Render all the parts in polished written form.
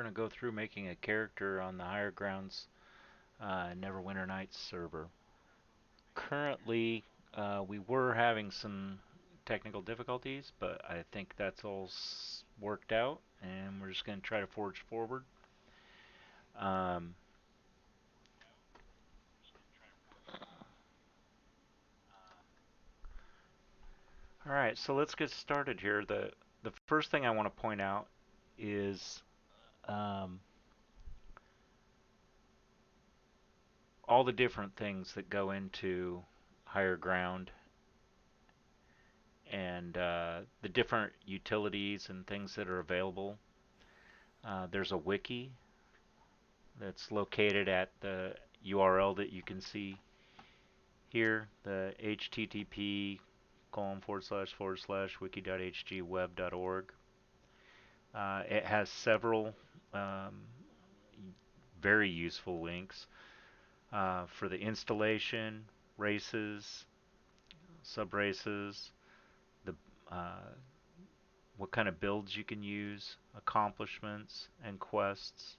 to go through making a character on the Higher Grounds Neverwinter Nights server. Currently, we were having some technical difficulties, but I think that's all worked out, and we're just going to try to forge forward. Um, all right, so let's get started here. The first thing I want to point out is um, all the different things that go into Higher Ground and the different utilities and things that are available. There's a wiki that's located at the URL that you can see here, the http wiki.hgweb.org. It has several um, very useful links for the installation, races, sub races, the what kind of builds you can use, accomplishments, and quests.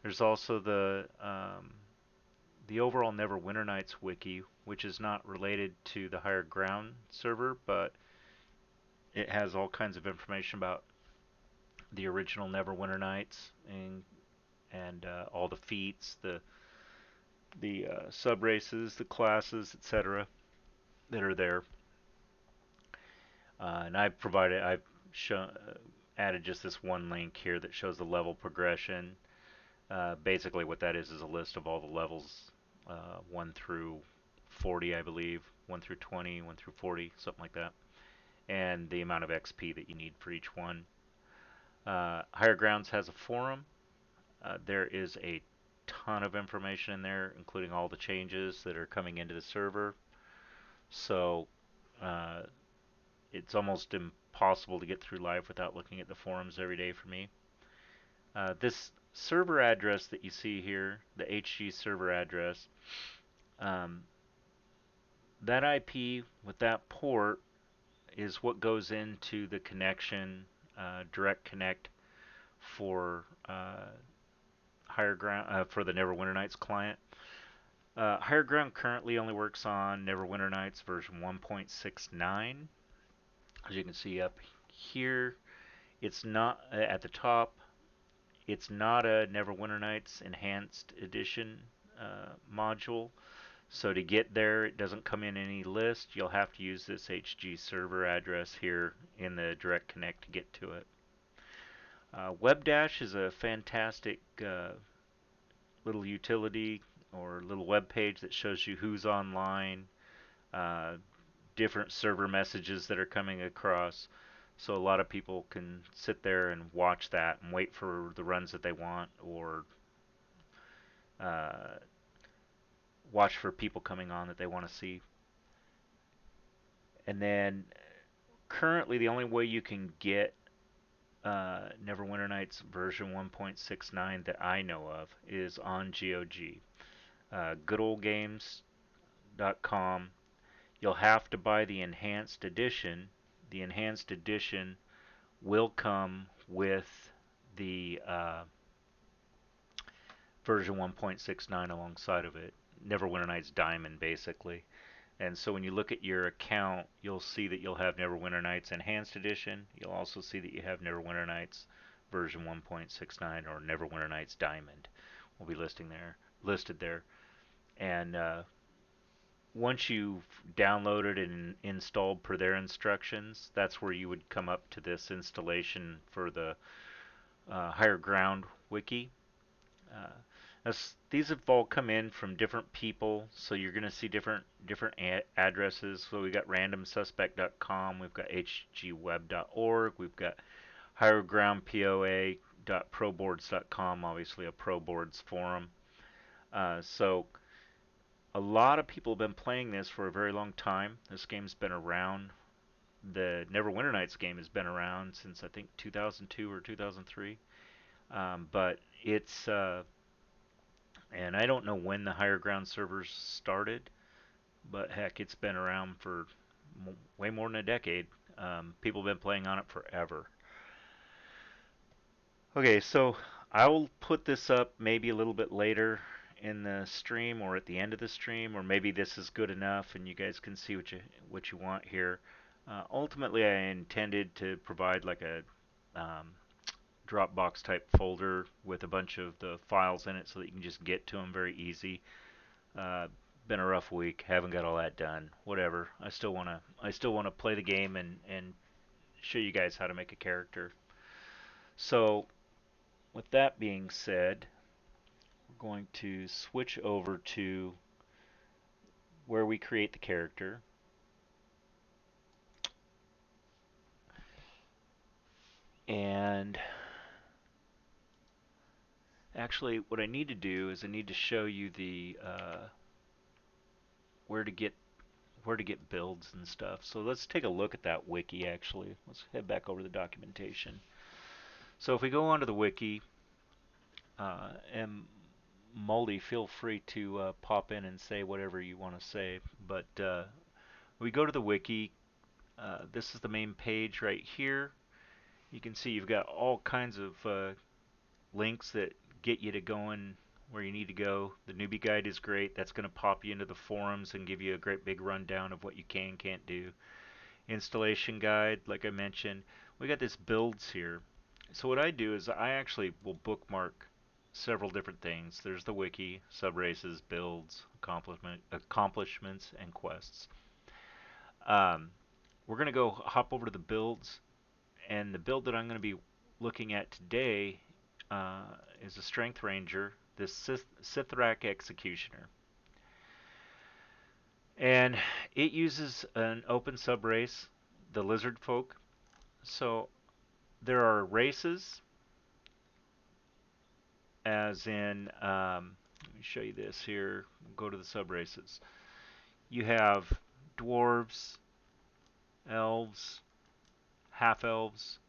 There's also the overall Neverwinter Nights wiki, which is not related to the Higher Ground server, but it has all kinds of information about the original Neverwinter Nights and all the feats, the sub races, the classes, etc. that are there. And I've shown, added just this one link here that shows the level progression. Basically, what that is a list of all the levels, 1 through 40, I believe, 1 through 20, 1 through 40, something like that, and the amount of XP that you need for each one. Higher Grounds has a forum. There is a ton of information in there, including all the changes that are coming into the server. So uh, it's almost impossible to get through life without looking at the forums every day for me. This server address that you see here, the HG server address, um, that IP with that port is what goes into the connection, direct connect for Higher Ground for the Neverwinter Nights client. Higher Ground currently only works on Neverwinter Nights version 1.69. As you can see up here, it's not at the top. It's not a Neverwinter Nights Enhanced Edition module. So to get there, it doesn't come in any list. You'll have to use this HG server address here in the direct connect to get to it. WebDash is a fantastic little utility or little web page that shows you who's online, uh, different server messages that are coming across. So a lot of people can sit there and watch that and wait for the runs that they want, or uh, watch for people coming on that they want to see. And then currently the only way you can get Neverwinter Nights version 1.69 that I know of is on GOG. Goodoldgames.com. You'll have to buy the enhanced edition. The enhanced edition will come with the version 1.69 alongside of it. Neverwinter Nights Diamond, basically. And so when you look at your account, you'll see that you'll have Neverwinter Nights Enhanced Edition. You'll also see that you have Neverwinter Nights version 1.69 or Neverwinter Nights Diamond. Will be listed there. And once you've downloaded and installed per their instructions, that's where you would come up to this installation for the Higher Ground wiki. These have all come in from different people, so you're going to see different addresses. So we got randomsuspect.com, we've got hgweb.org, we've got highergroundpoa.proboards.com, obviously a ProBoards forum. So a lot of people have been playing this for a very long time. This game's been around. The Neverwinter Nights game has been around since I think 2002 or 2003. But it's and I don't know when the Higher Ground servers started, but heck, it's been around for way more than a decade. People have been playing on it forever. Okay, so I'll put this up maybe a little bit later in the stream or at the end of the stream, or maybe this is good enough and you guys can see what you want here. Ultimately, I intended to provide like a um, Dropbox type folder with a bunch of the files in it so that you can just get to them very easy. Uh, been a rough week, haven't got all that done. Whatever. I still wanna play the game and show you guys how to make a character. So with that being said, we're going to switch over to where we create the character. And actually, what I need to do is I need to show you the where to get builds and stuff. So let's take a look at that wiki. Actually, let's head back over to the documentation. So if we go onto the wiki, and Moldy, feel free to pop in and say whatever you want to say. But we go to the wiki. This is the main page right here. You can see you've got all kinds of links that get you to going where you need to go. The newbie guide is great. That's going to pop you into the forums and give you a great big rundown of what you can and can't do. Installation guide, like I mentioned. We got this builds here. So what I do is I actually will bookmark several different things. There's the wiki, subraces, builds, accomplishments, and quests. Um, we're going to go hop over to the builds, and the build that I'm going to be looking at today uh, is a Strength Ranger, this Sithrak Executioner. And it uses an open subrace, the Lizard Folk. So there are races, as in, let me show you this here. We'll go to the subraces. You have dwarves, elves, half elves,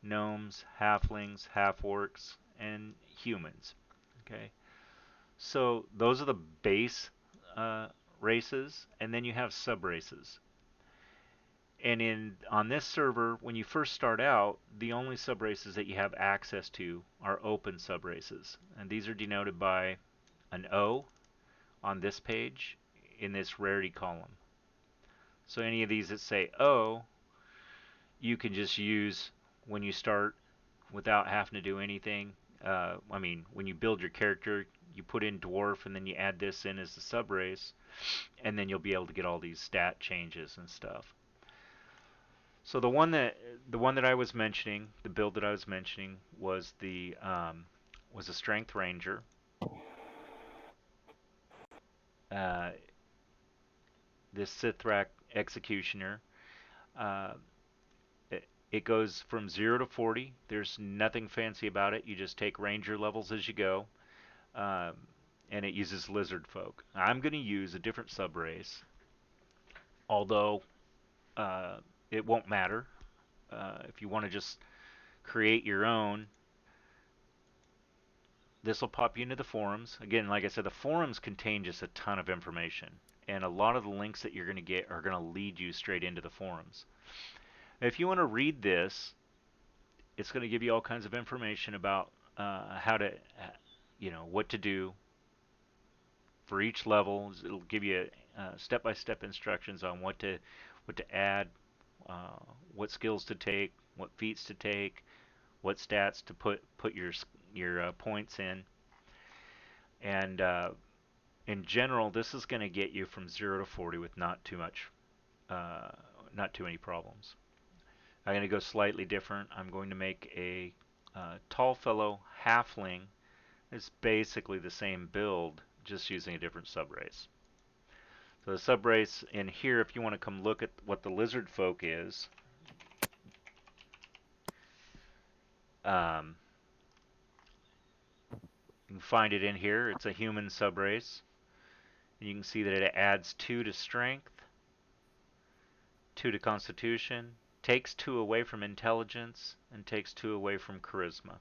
gnomes, halflings, half orcs, and humans. Okay, so those are the base uh, races, and then you have sub races. And in on this server, when you first start out, the only sub races that you have access to are open sub races, and these are denoted by an O on this page in this rarity column. So any of these that say O, you can just use when you start without having to do anything. I mean, when you build your character, you put in dwarf and then you add this in as the subrace, and then you'll be able to get all these stat changes and stuff. So the one that I was mentioning, the build that I was mentioning was a Strength Ranger. Uh, this Sithrak Executioner. Uh, it goes from 0 to 40. There's nothing fancy about it. You just take Ranger levels as you go. Um, and it uses Lizard Folk. I'm going to use a different subrace, although uh, it won't matter. If you want to just create your own, this will pop you into the forums. Again, like I said, the forums contain just a ton of information, and a lot of the links that you're going to get are going to lead you straight into the forums. If you want to read this, it's going to give you all kinds of information about how to, what to do for each level. It'll give you step-by-step instructions on what to add, uh, what skills to take, what feats to take, what stats to put your points in, and in general, this is going to get you from 0 to 40 with uh, not too many problems. I'm going to go slightly different. I'm going to make a tall fellow halfling. It's basically the same build, just using a different subrace. So the subrace in here, if you want to come look at what the lizard folk is, um, you can find it in here. It's a human subrace. You can see that it adds 2 to strength, 2 to constitution, takes 2 away from intelligence, and takes 2 away from charisma.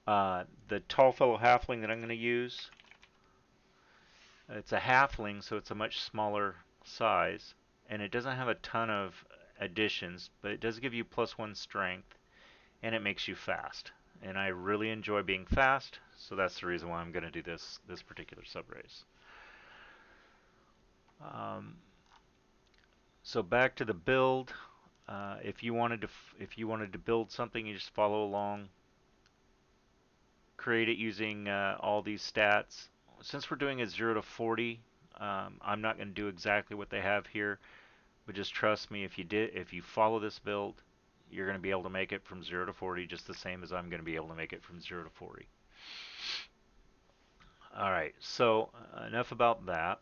The tall fellow halfling that I'm going to use, it's a halfling, so it's a much smaller size, and it doesn't have a ton of additions, but it does give you +1 strength. and it makes you fast. And I really enjoy being fast, so that's the reason why I'm going to do this particular subrace. Um, so back to the build. If you wanted to build something, you just follow along, create it using all these stats. Since we're doing a 0 to 40, I'm not going to do exactly what they have here, but just trust me, if you follow this build, you're going to be able to make it from 0 to 40 just the same as I'm going to be able to make it from 0 to 40. All right, so enough about that.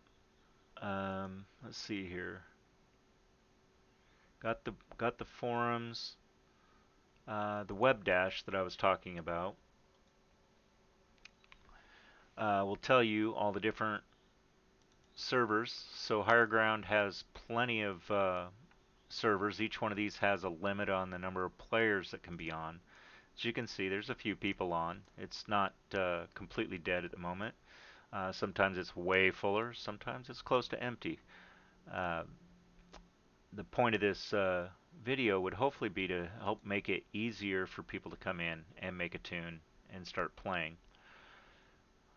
Let's see here. Got the forums, the web dash that I was talking about. Will tell you all the different servers. So Higher Ground has plenty of servers. Each one of these has a limit on the number of players that can be on. As you can see, there's a few people on. It's not completely dead at the moment. Sometimes it's way fuller. Sometimes it's close to empty. Uh, the point of this video would hopefully be to help make it easier for people to come in and make a tune and start playing.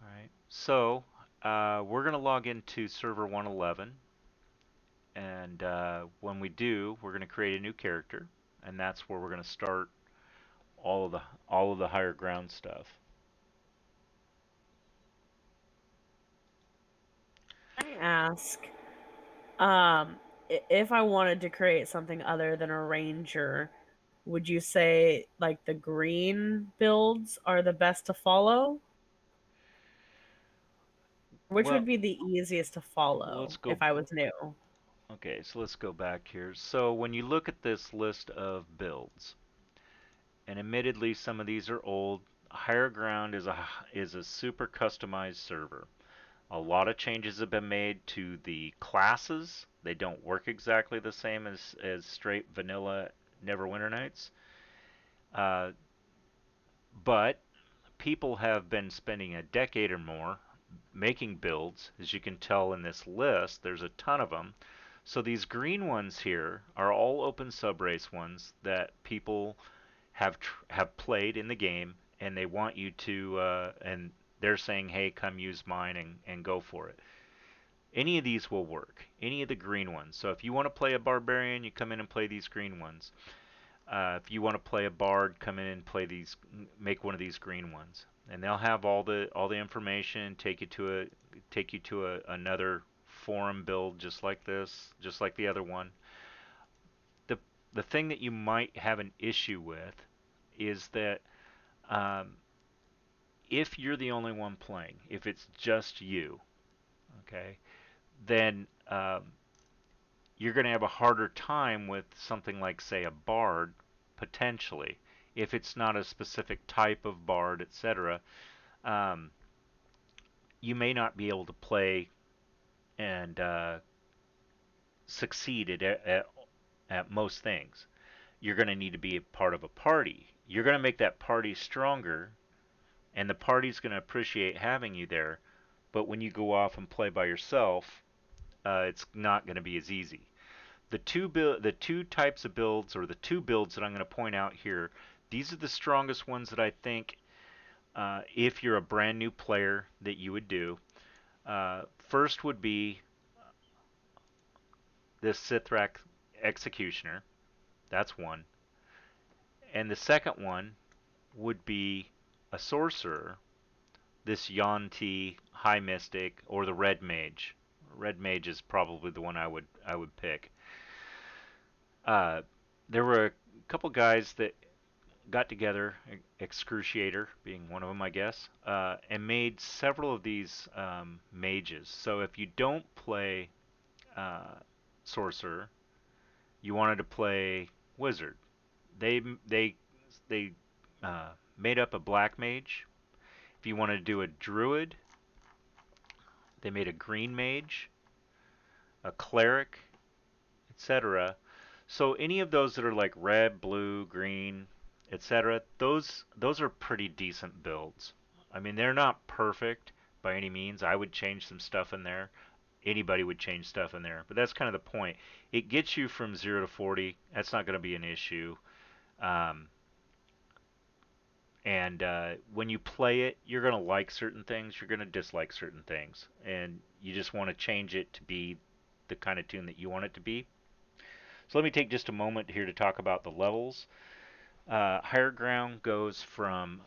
All right. So we're going to log into server 111, and when we do, we're going to create a new character, and that's where we're going to start all of the higher ground stuff. I ask, um, if I wanted to create something other than a ranger, would you say like the green builds are the best to follow? Which Well, would be the easiest to let's follow go. if I was new? Okay, so let's go back here. So when you look at this list of builds, and admittedly some of these are old, Higher Ground is a super customized server. A lot of changes have been made to the classes. They don't work exactly the same as straight vanilla Neverwinter Nights. Uh, but people have been spending a decade or more making builds. As you can tell in this list, there's a ton of them. So these green ones here are all open subrace ones that people have played in the game, and they want you to and they're saying, hey, come use mine and go for it. Any of these will work. Any of the green ones. So if you want to play a barbarian, you come in and play these green ones. If you want to play a bard, come in and play these, make one of these green ones, and they'll have all the information. Take you to another forum build just like this, just like the other one. The the thing that you might have an issue with is that um, if you're the only one playing, if it's just you, okay, then you're going to have a harder time with something like, say, a bard, potentially, if it's not a specific type of bard, etc. Um, you may not be able to play and succeed at most things. You're going to need to be a part of a party. You're going to make that party stronger, and the party's going to appreciate having you there. But when you go off and play by yourself, it's not going to be as easy. The two types of builds, or the two builds that I'm going to point out here, these are the strongest ones that I think, if you're a brand new player, that you would do. First would be this Sithrak Executioner. That's one. And the second one would be a sorcerer, this Yuan-Ti High Mystic, or the Red Mage. Red Mage is probably the one I would pick. Uh, there were a couple guys that got together, Excruciator being one of them, I guess, and made several of these mages. So if you don't play uh, Sorcerer, you wanted to play Wizard. They they they made up a Black Mage. If you wanted to do a Druid, they made a Green Mage, a Cleric, etc. So any of those that are like red, blue, green, etc., those are pretty decent builds. I mean, they're not perfect by any means. I would change some stuff in there. Anybody would change stuff in there, but that's kind of the point. It gets you from 0 to 40. That's not going to be an issue. Um, And when you play it, you're going to like certain things, you're going to dislike certain things, and you just want to change it to be the kind of tune that you want it to be. So let me take just a moment here to talk about the levels. Higher ground goes from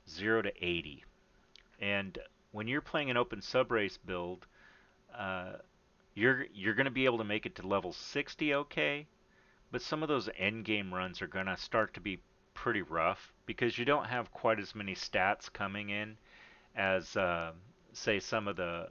0 to 80. And when you're playing an open subrace build, uh, you're going to be able to make it to level 60 okay, but some of those end game runs are going to start to be pretty rough because you don't have quite as many stats coming in as say some of the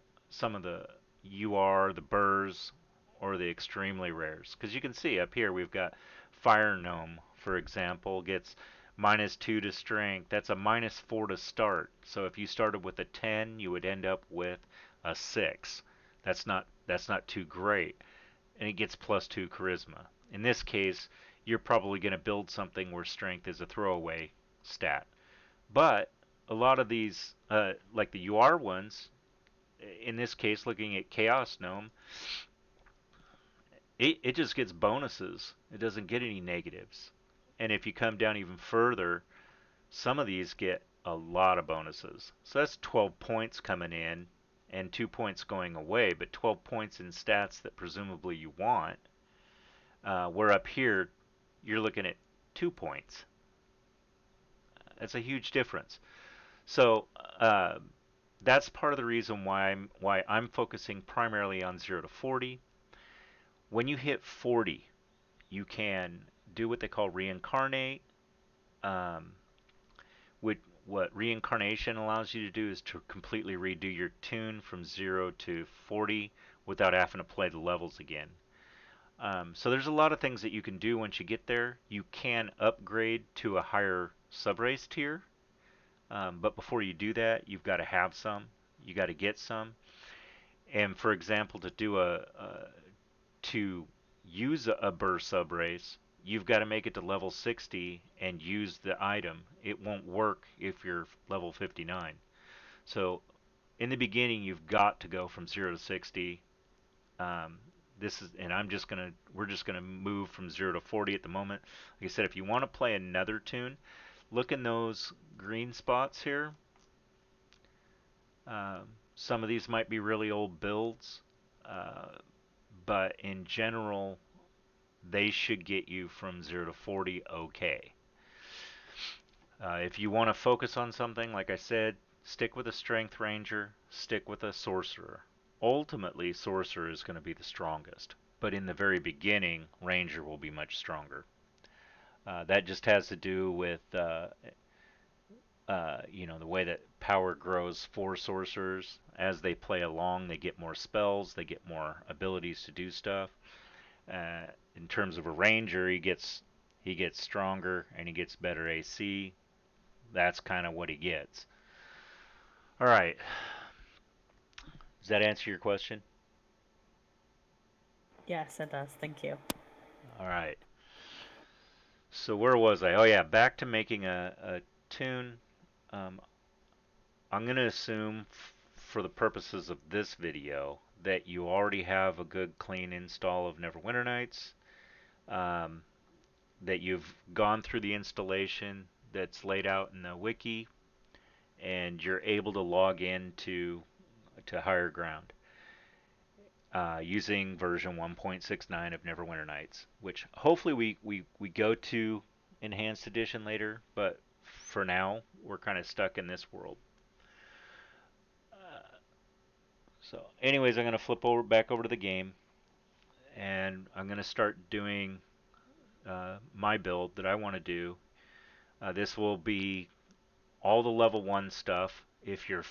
UR, the burrs, or the extremely rares. Because you can see up here we've got Fire Gnome, for example, gets -2 to strength. That's a -4 to start. So if you started with a 10, you would end up with a 6. That's not too great, and it gets +2 charisma. In this case, you're probably going to build something where strength is a throwaway stat. But a lot of these, like the UR ones, in this case, looking at Chaos Gnome, it just gets bonuses. It doesn't get any negatives. And if you come down even further, some of these get a lot of bonuses. So that's 12 points coming in and 2 points going away, but 12 points in stats that presumably you want. Where up here, you're looking at 2 points. That's a huge difference. So uh, that's part of the reason why I'm focusing primarily on 0 to 40. When you hit 40, you can do what they call reincarnate. Um, what reincarnation allows you to do is to completely redo your tune from 0 to 40 without having to play the levels again. So there's a lot of things that you can do once you get there. You can upgrade to a higher subrace tier, but before you do that, you've got to have some. You got to get some. And for example, to use a burr subrace, you've got to make it to level 60 and use the item. It won't work if you're level 59. So in the beginning, you've got to go from 0 to 60. Um, and we're just gonna move from 0 to 40 at the moment. Like I said, if you want to play another tune, look in those green spots here. Some of these might be really old builds, uh, but in general, they should get you from 0 to 40 okay. If you want to focus on something, like I said, stick with a Strength Ranger, stick with a Sorcerer. Ultimately, Sorcerer is going to be the strongest, but in the very beginning, Ranger will be much stronger. That just has to do with the way that power grows for sorcerers. As they play along, they get more spells, they get more abilities to do stuff. Uh, in terms of a ranger, he gets stronger and he gets better AC. That's kind of what he gets. All right. Does that answer your question? Yes, it does. Thank you. All right. So where was I? Oh yeah, back to making a tune. Um, I'm going to assume for the purposes of this video that you already have a good clean install of Neverwinter Nights, um, that you've gone through the installation that's laid out in the wiki, and you're able to log in to Higher Ground using version 1.69 of Neverwinter Nights, which hopefully we go to Enhanced Edition later, but for now we're kind of stuck in this world. So, anyways, I'm going to flip back over to the game, and I'm going to start doing my build that I want to do. This will be all the level 1 stuff. If you're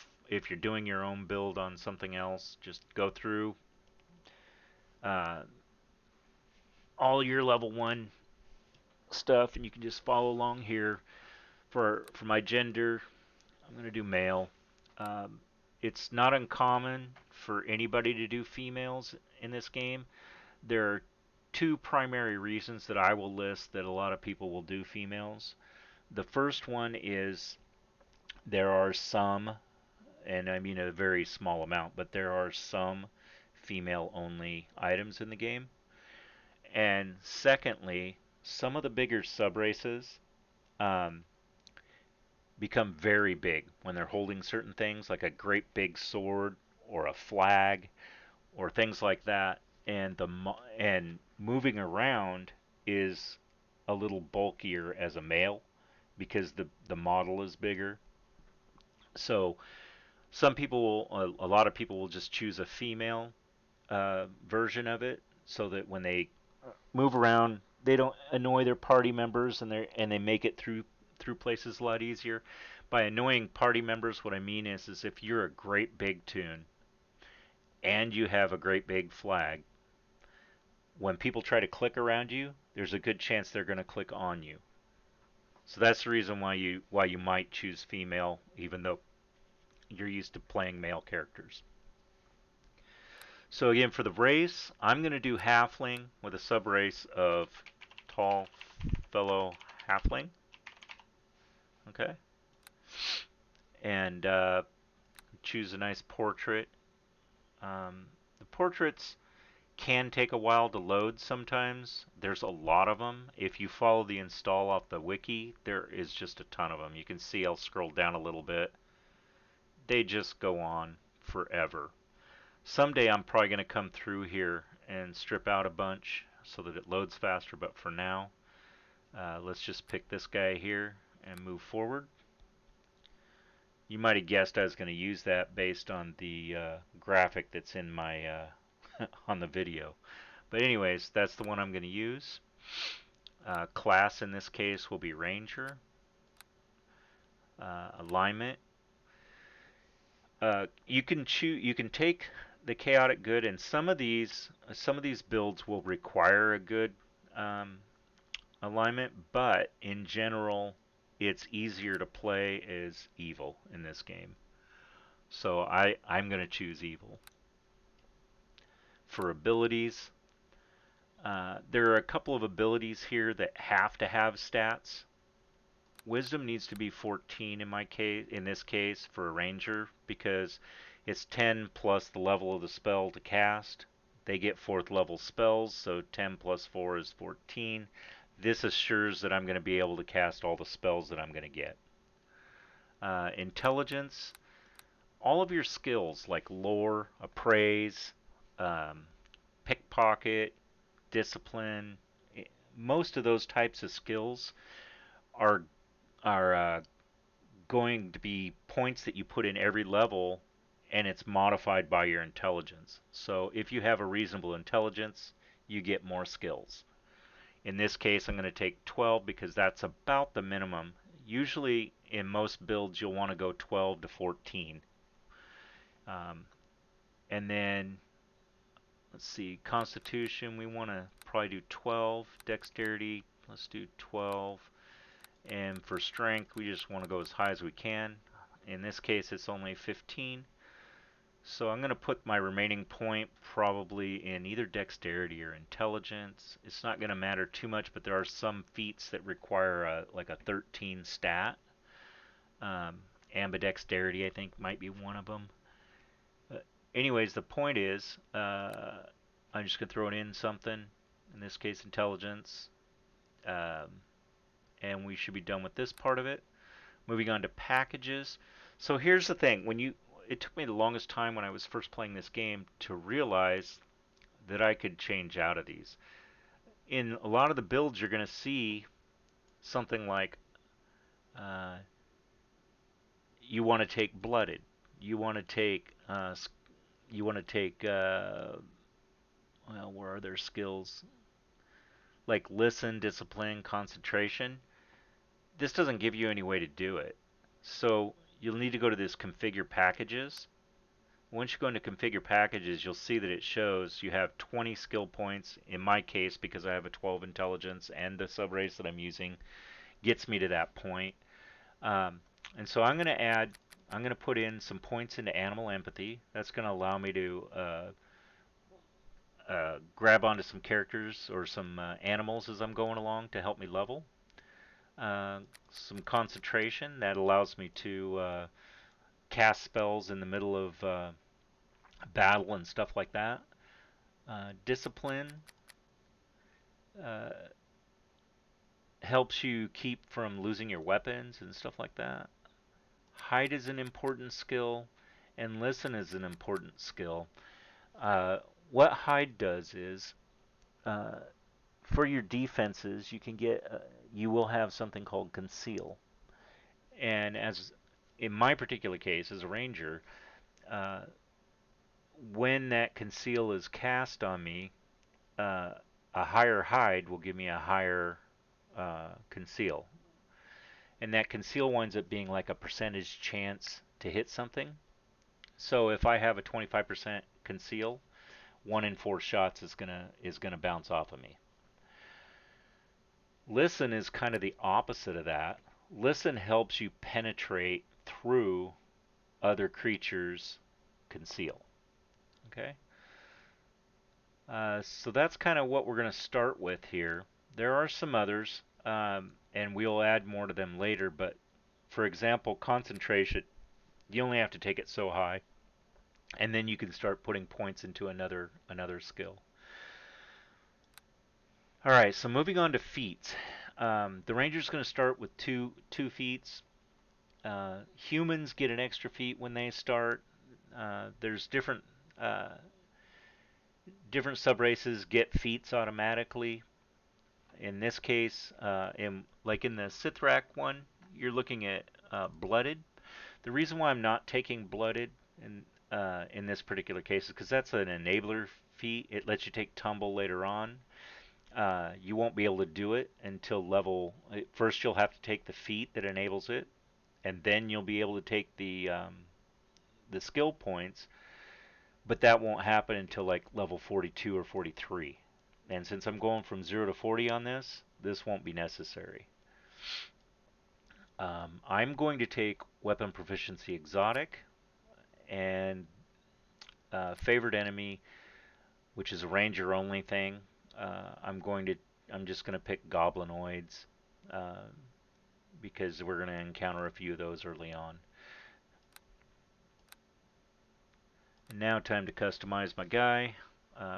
doing your own build on something else, just go through uh, all your level 1 stuff, and you can just follow along here. For my gender, I'm going to do male. Um, it's not uncommon for anybody to do females in this game. There are two primary reasons that I will list that a lot of people will do females. The first one is there are some, and I mean a very small amount, but there are some female only items in the game. And secondly, some of the bigger sub races, um, become very big when they're holding certain things, like a great big sword or a flag or things like that. And moving around is a little bulkier as a male because the model is bigger. So some people, a lot of people will just choose a female version of it, so that when they move around, they don't annoy their party members, and they make it through places a lot easier. By annoying party members, what I mean is if you're a great big tune and you have a great big flag, when people try to click around you, there's a good chance they're going to click on you. So that's the reason why you might choose female, even though you're used to playing male characters. So again, for the race, I'm going to do halfling with a subrace of tall fellow halfling. Okay, and choose a nice portrait. The portraits can take a while to load sometimes. There's a lot of them. If you follow the install off the wiki, there is just a ton of them. You can see I'll scroll down a little bit. They just go on forever. Someday I'm probably going to come through here and strip out a bunch so that it loads faster, but for now, let's just pick this guy here and move forward. You might have guessed I was going to use that based on the graphic that's in my on the video. But anyways, that's the one I'm going to use. Class in this case will be Ranger. Alignment. You can choose. You can take the chaotic good, and some of these builds will require a good um, alignment, but in general, it's easier to play as evil in this game. So I'm going to choose evil. For abilities, there are a couple of abilities here that have to have stats. Wisdom needs to be 14 in my case, in this case for a ranger, because it's 10 plus the level of the spell to cast. They get 4th level spells, so 10 plus 4 is 14. This assures that I'm going to be able to cast all the spells that I'm going to get. Intelligence, all of your skills like lore, appraise, um, pickpocket, discipline, most of those types of skills are are going to be points that you put in every level, and it's modified by your intelligence. So if you have a reasonable intelligence, you get more skills. In this case, I'm going to take 12 because that's about the minimum. Usually in most builds, you'll want to go 12 to 14. Um, and then, let's see, Constitution, we want to probably do 12. Dexterity, let's do 12. And for strength, we just want to go as high as we can. In this case, it's only 15. So I'm going to put my remaining point probably in either dexterity or intelligence. It's not going to matter too much, but there are some feats that require like a 13 stat. Ambidexterity, I think, might be one of them. Anyways, the point is, I'm just going to throw it in something. In this case, intelligence. Um, and we should be done with this part of it. Moving on to packages. So here's the thing. It took me the longest time when I was first playing this game to realize that I could change out of these. In a lot of the builds, you're going to see something like uh, you want to take blooded, you want to take you want to take well, where are their skills like listen, discipline, concentration. This doesn't give you any way to do it. So you'll need to go to this configure packages. Once you go into configure packages, you'll see that it shows you have 20 skill points. In my case, because I have a 12 intelligence and the subrace that I'm using gets me to that point. Um, and so I'm going to put in some points into animal empathy. That's going to allow me to grab onto some characters or some animals as I'm going along to help me level. Some concentration that allows me to cast spells in the middle of battle and stuff like that. Discipline uh, helps you keep from losing your weapons and stuff like that. Hide is an important skill, and listen is an important skill. Uh, what hide does is, uh, for your defenses, you will have something called conceal. And as in my particular case, as a ranger, uh, when that conceal is cast on me, uh, a higher hide will give me a higher conceal. And that conceal winds up being like a percentage chance to hit something. So if I have a 25% conceal, 1 in 4 shots is gonna bounce off of me. Listen is kind of the opposite of that. Listen helps you penetrate through other creatures' conceal. Okay, so that's kind of what we're going to start with here. There are some others, and we'll add more to them later. But for example, concentration, you only have to take it so high, and then you can start putting points into another skill. All right, so moving on to feats. The ranger's going to start with two feats. Humans get an extra feat when they start. There's uh, different sub races get feats automatically. In this case, in the Sithrak one, you're looking at blooded. The reason why I'm not taking blooded in this particular case is because that's an enabler feat. It lets you take tumble later on. You won't be able to do it until level. First, you'll have to take the feat that enables it, and then you'll be able to take the skill points. But that won't happen until like level 42 or 43. And since I'm going from 0 to 40 on this won't be necessary. I'm going to take weapon proficiency exotic and favored enemy, which is a ranger only thing. I'm just going to pick goblinoids uh, because we're going to encounter a few of those early on. And now time to customize my guy.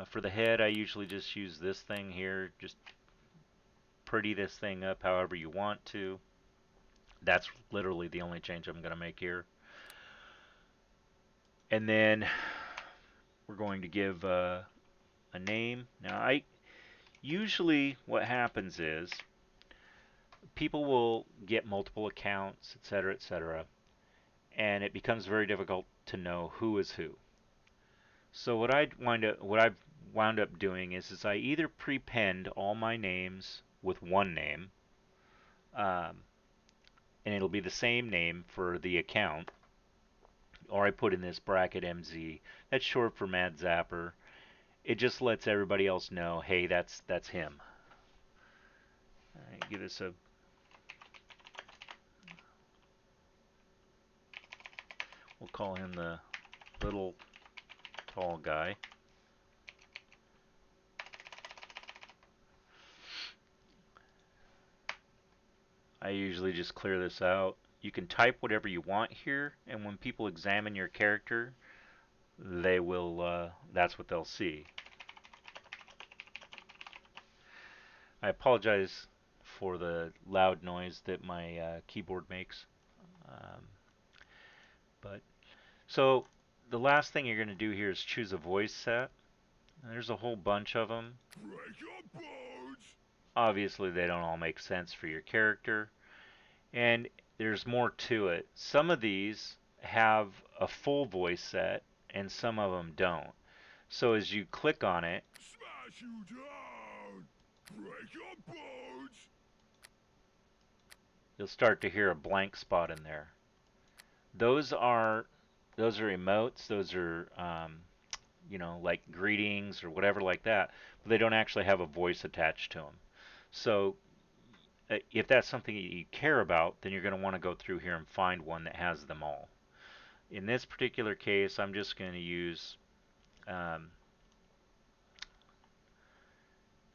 For the head, I usually just use this thing here. Just pretty this thing up however you want to. That's literally the only change I'm going to make here. And then we're going to give a name. Now, I usually what happens is people will get multiple accounts, etc., etc., and it becomes very difficult to know who is who. So what I've wound up doing is I either prepend all my names with one name, um, and it'll be the same name for the account, or I put in this bracket MZ. That's short for Mad Zapper. It just lets everybody else know, hey, that's him. All right, give this a. We'll call him the little tall guy. I usually just clear this out. You can type whatever you want here, and when people examine your character, they will. That's what they'll see. I apologize for the loud noise that my keyboard makes. Um, but so the last thing you're going to do here is choose a voice set. There's a whole bunch of them. Obviously, they don't all make sense for your character, and there's more to it. Some of these have a full voice set, and some of them don't. So as you click on it, smash you down, break your bones, you'll start to hear a blank spot in there. Those are those are emotes. Those are like greetings or whatever like that. But they don't actually have a voice attached to them. So if that's something you care about, then you're going to want to go through here and find one that has them all. In this particular case, I'm just going to um,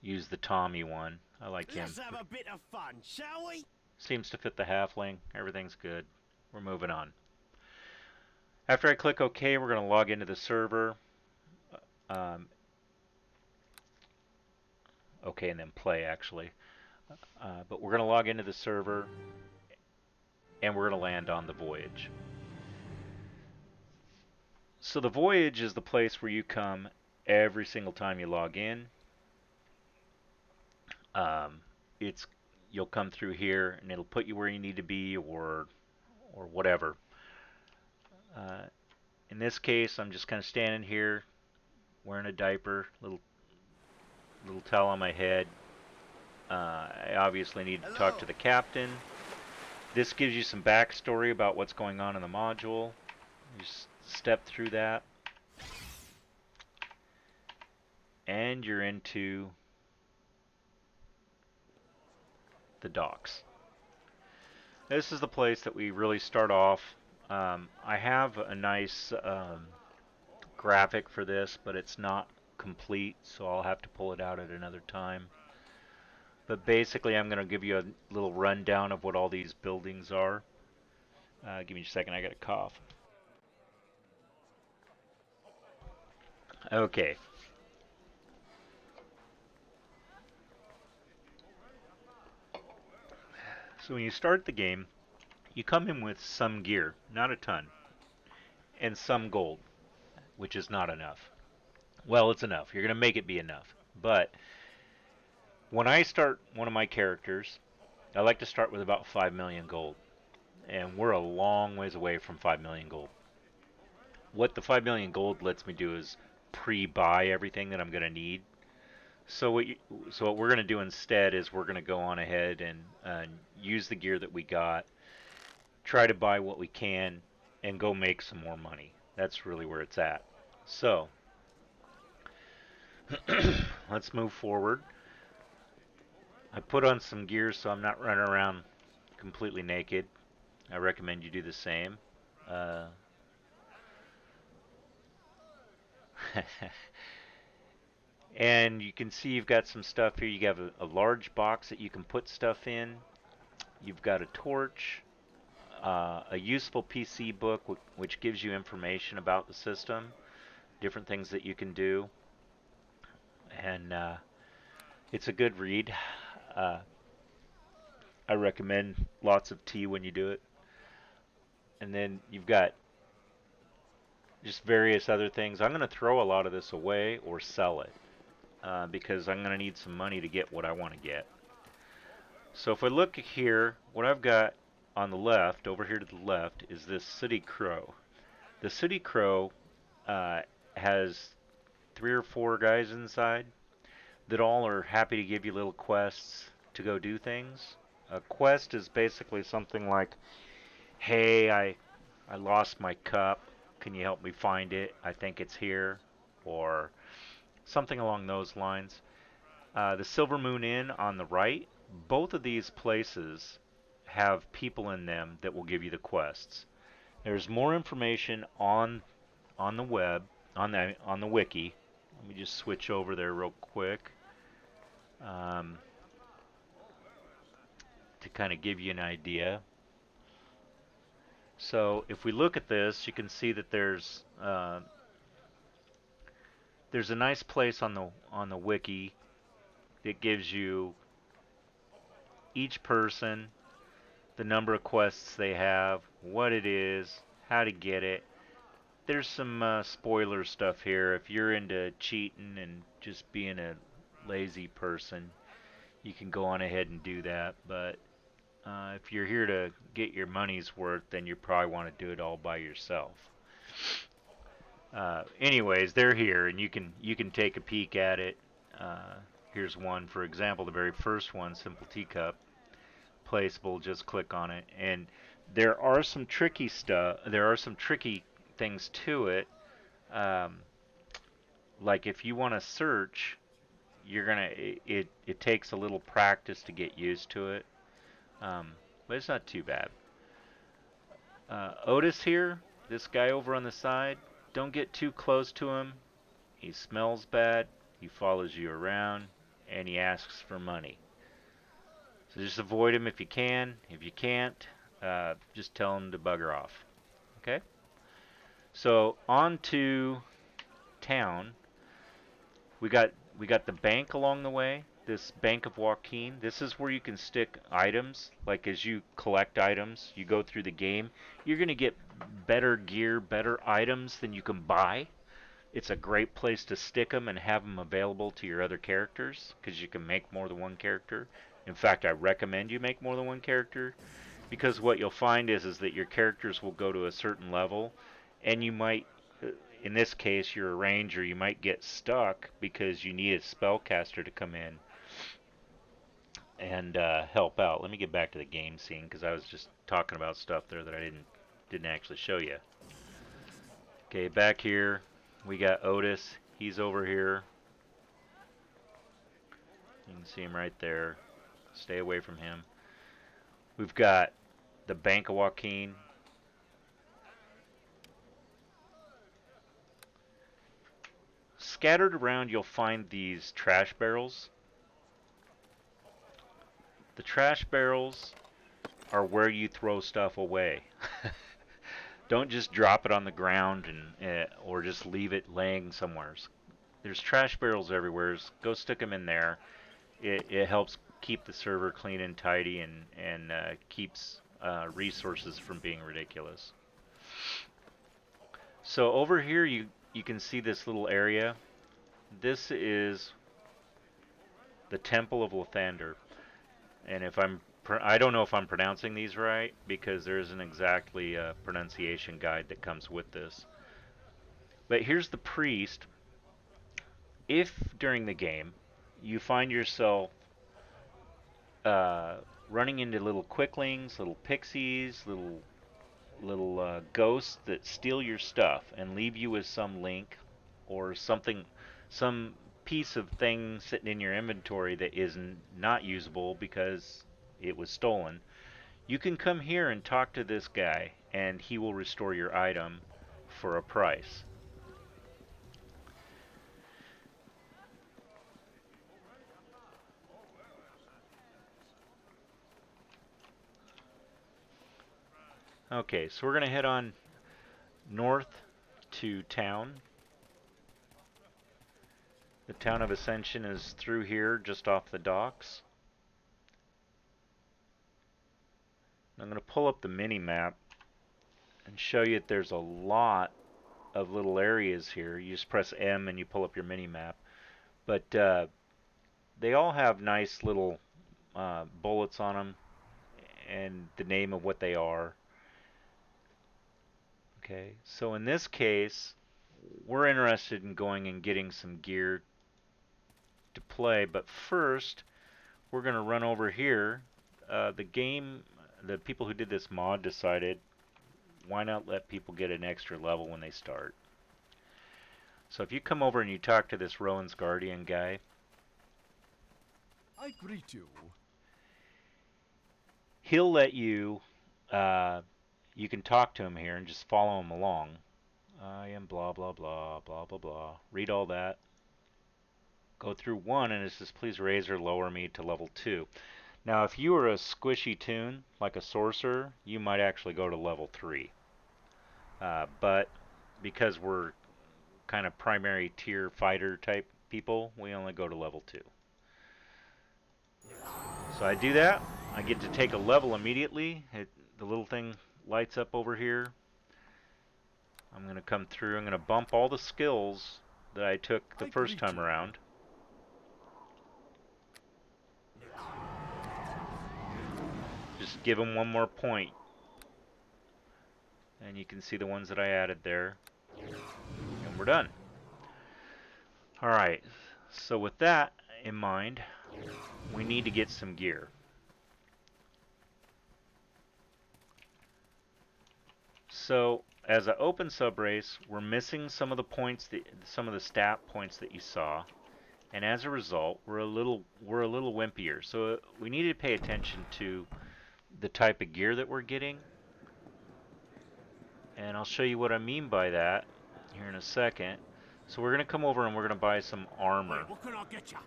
use the Tommy one. I like him. Let's have a bit of fun, shall we? Seems to fit the halfling. Everything's good. We're moving on. After I click OK, we're going to log into the server. Um, OK, and then play actually. But we're going to log into the server. and we're going to land on the voyage. So the voyage is the place where you come every single time you log in. Um, it's You'll come through here and it'll put you where you need to be, or whatever. Uh, in this case, I'm just kind of standing here wearing a diaper, little towel on my head. I obviously need to talk to Hello. the captain. This gives you some backstory about what's going on in the module. You just step through that, and you're into the docks. This is the place that we really start off. I have a nice graphic for this, but it's not complete, so I'll have to pull it out at another time. But basically, I'm going to give you a little rundown of what all these buildings are. Give me a second, I got a cough. Okay, so when you start the game, you come in with some gear, not a ton, and some gold, which is not enough. Well, it's enough. You're going to make it be enough. But when I start one of my characters, I like to start with about 5 million gold. And we're a long ways away from 5 million gold. What the 5 million gold lets me do is pre-buy everything that I'm going to need. So what we're going to do instead is we're going to go on ahead and use the gear that we got, try to buy what we can, and go make some more money. That's really where it's at. So let's move forward. I put on some gear so I'm not running around completely naked. I recommend you do the same. Uh, and you can see you've got some stuff here. You have a large box that you can put stuff in. You've got a torch, a useful PC book which gives you information about the system, different things that you can do, and it's a good read. Uh, I recommend lots of tea when you do it. And then you've got just various other things. I'm going to throw a lot of this away or sell it because I'm going to need some money to get what I want to get. So if I look here, what I've got on the left, over here to the left, is this City Crow. The City Crow uh, has 3 or 4 guys inside that all are happy to give you little quests to go do things. A quest is basically something like, hey, I lost my cup. Can you help me find it? I think it's here. Or something along those lines. The Silver Moon Inn on the right, both of these places have people in them that will give you the quests. There's more information on the web, on the wiki. Let me just switch over there real quick um, to kind of give you an idea. So if we look at this, you can see that there's a nice place on the wiki that gives you each person, the number of quests they have, what it is, how to get it. There's some spoiler stuff here. If you're into cheating and just being a lazy person, you can go on ahead and do that. But if you're here to get your money's worth, then you probably want to do it all by yourself. Anyways, they're here, and you can take a peek at it. Here's one, for example, the very first one, Simple Teacup, placeable. Just click on it, and there are some tricky stuff. There are some tricky things to it. Um, like if you want to search, you're gonna it takes a little practice to get used to it, but it's not too bad. Otis here, this guy over on the side, don't get too close to him. He smells bad, he follows you around, and he asks for money. So just avoid him if you can. If you can't, just tell him to bugger off. Okay? So on to town. We got we got the bank along the way. this Bank of Joaquin, this is where you can stick items. Like as you collect items, you go through the game, you're going to get better gear, better items than you can buy. It's a great place to stick them and have them available to your other characters because you can make more than one character. In fact, I recommend you make more than one character because what you'll find is that your characters will go to a certain level and you might in this case you're a ranger, you might get stuck because you need a spellcaster to come in and help out. Let me get back to the game scene because I was just talking about stuff there that I didn't actually show you. Okay, back here we got Otis. He's over here. You can see him right there. Stay away from him. We've got the Bank of Joaquin. Scattered around you'll find these trash barrels. The trash barrels are where you throw stuff away. Don't just drop it on the ground and or just leave it laying somewhere. There's trash barrels everywhere. Go stick them in there. It helps keep the server clean and tidy and keeps resources from being ridiculous. So over here you can see this little area. This is the Temple of Lathander. And if I don't know if I'm pronouncing these right because there isn't exactly a pronunciation guide that comes with this. But here's the priest. If during the game you find yourself running into little quicklings, little pixies, little ghosts that steal your stuff and leave you with some link or something, some piece of thing sitting in your inventory that is not usable because it was stolen, you can come here and talk to this guy and he will restore your item for a price. Okay, so we're going to head on north to town. The town of Ascension is through here, just off the docks. I'm going to pull up the mini map and show you that there's a lot of little areas here. You just press M and you pull up your mini map. But they all have nice little bullets on them and the name of what they are. Okay, so in this case, we're interested in going and getting some gear to play, but first we're going to run over here. The people who did this mod decided why not let people get an extra level when they start. So if you come over and you talk to this Rowan's Guardian guy, I greet you. he'll let you, you can talk to him here and just follow him along. I am blah blah blah blah blah blah. Read all that. Go through one and it says please raise or lower me to level 2. Now if you were a squishy toon, like a sorcerer, you might actually go to level 3. But because we're kind of primary tier fighter type people, we only go to level 2. So I do that. I get to take a level immediately. The little thing lights up over here. I'm going to come through. I'm going to bump all the skills that I took the first time around. Just give them one more point. And you can see the ones that I added there. And we're done. Alright, so with that in mind, we need to get some gear. So, as an open sub race, we're missing some of the points, some of the stat points that you saw, and as a result, we're a little wimpier. So we need to pay attention to the type of gear that we're getting, and I'll show you what I mean by that here in a second. So we're gonna come over and we're gonna buy some armor. What can I get you?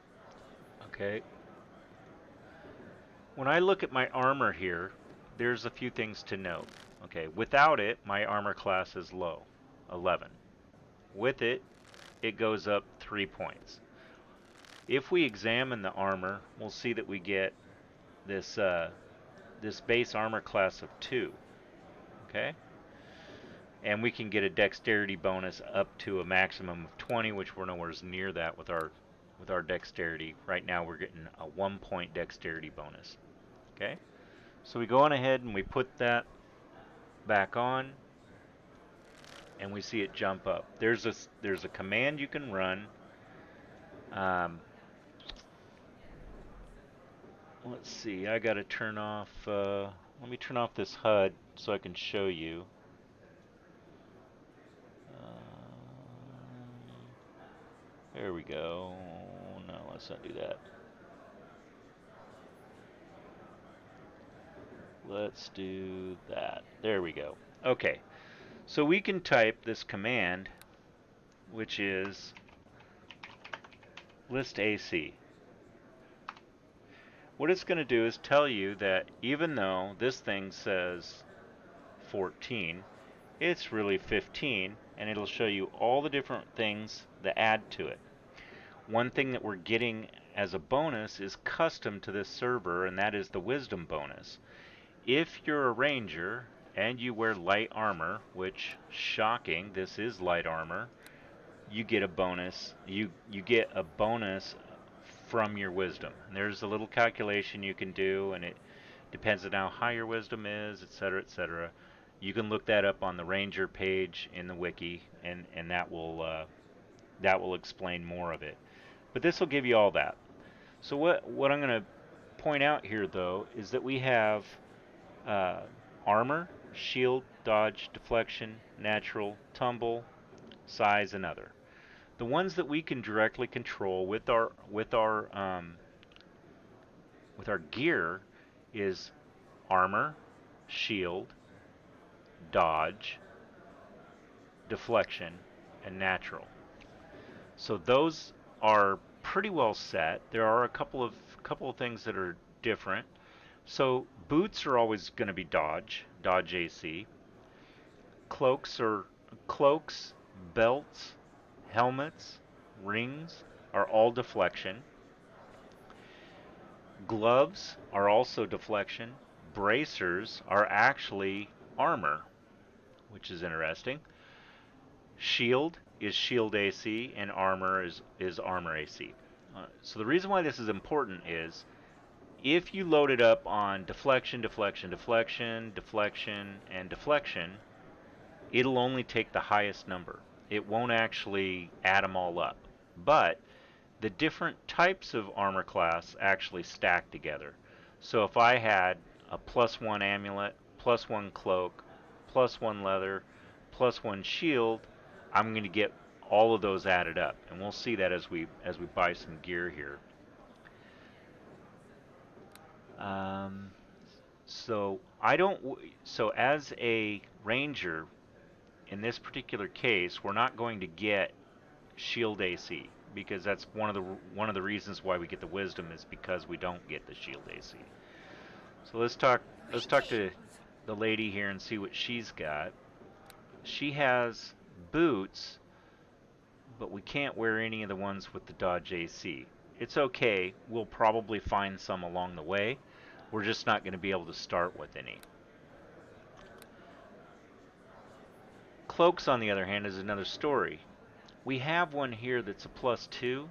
Okay. When I look at my armor here, there's a few things to note. Okay, without it, my armor class is low, 11. With it, it goes up 3 points. If we examine the armor, we'll see that we get this this base armor class of 2. Okay, and we can get a dexterity bonus up to a maximum of 20, which we're nowhere near that with our dexterity. Right now we're getting a 1-point dexterity bonus. Okay, so we go on ahead and we put that back on, and we see it jump up. There's a command you can run. Um, let's see. I got to turn off. Let me turn off this HUD so I can show you. There we go. No, let's not do that. Let's do that. There we go. Okay, so we can type this command, which is list AC. What it's going to do is tell you that even though this thing says 14, it's really 15, and it'll show you all the different things that add to it. One thing that we're getting as a bonus is custom to this server, and that is the wisdom bonus. If you're a ranger and you wear light armor, which, shocking, this is light armor, you get a bonus. You get a bonus from your wisdom. And there's a little calculation you can do, and it depends on how high your wisdom is, etc., etc. You can look that up on the ranger page in the wiki, and that will explain more of it. But this will give you all that. So what I'm going to point out here, though, is that we have uh, armor, shield, dodge, deflection, natural, tumble, size, and other. The ones that we can directly control with our gear is armor, shield, dodge, deflection, and natural. So those are pretty well set. There are a couple of things that are different. So boots are always going to be dodge AC. Cloaks are cloaks, belts, helmets, rings are all deflection. Gloves are also deflection. Bracers are actually armor, which is interesting. Shield is shield AC, and armor is armor AC. So the reason why this is important is if you load it up on deflection, deflection, deflection, deflection, and deflection, it'll only take the highest number. It won't actually add them all up. But the different types of armor class actually stack together. So if I had a +1 amulet, +1 cloak, +1 leather, +1 shield, I'm going to get all of those added up, and we'll see that as we buy some gear here. Um, so I don't. So as a ranger, in this particular case, we're not going to get shield AC because that's one of the reasons why we get the wisdom is because we don't get the shield AC. So let's talk to the lady here and see what she's got. She has boots, but we can't wear any of the ones with the dodge AC. It's okay. We'll probably find some along the way. We're just not going to be able to start with any. Cloaks, on the other hand, is another story. We have one here that's a +2,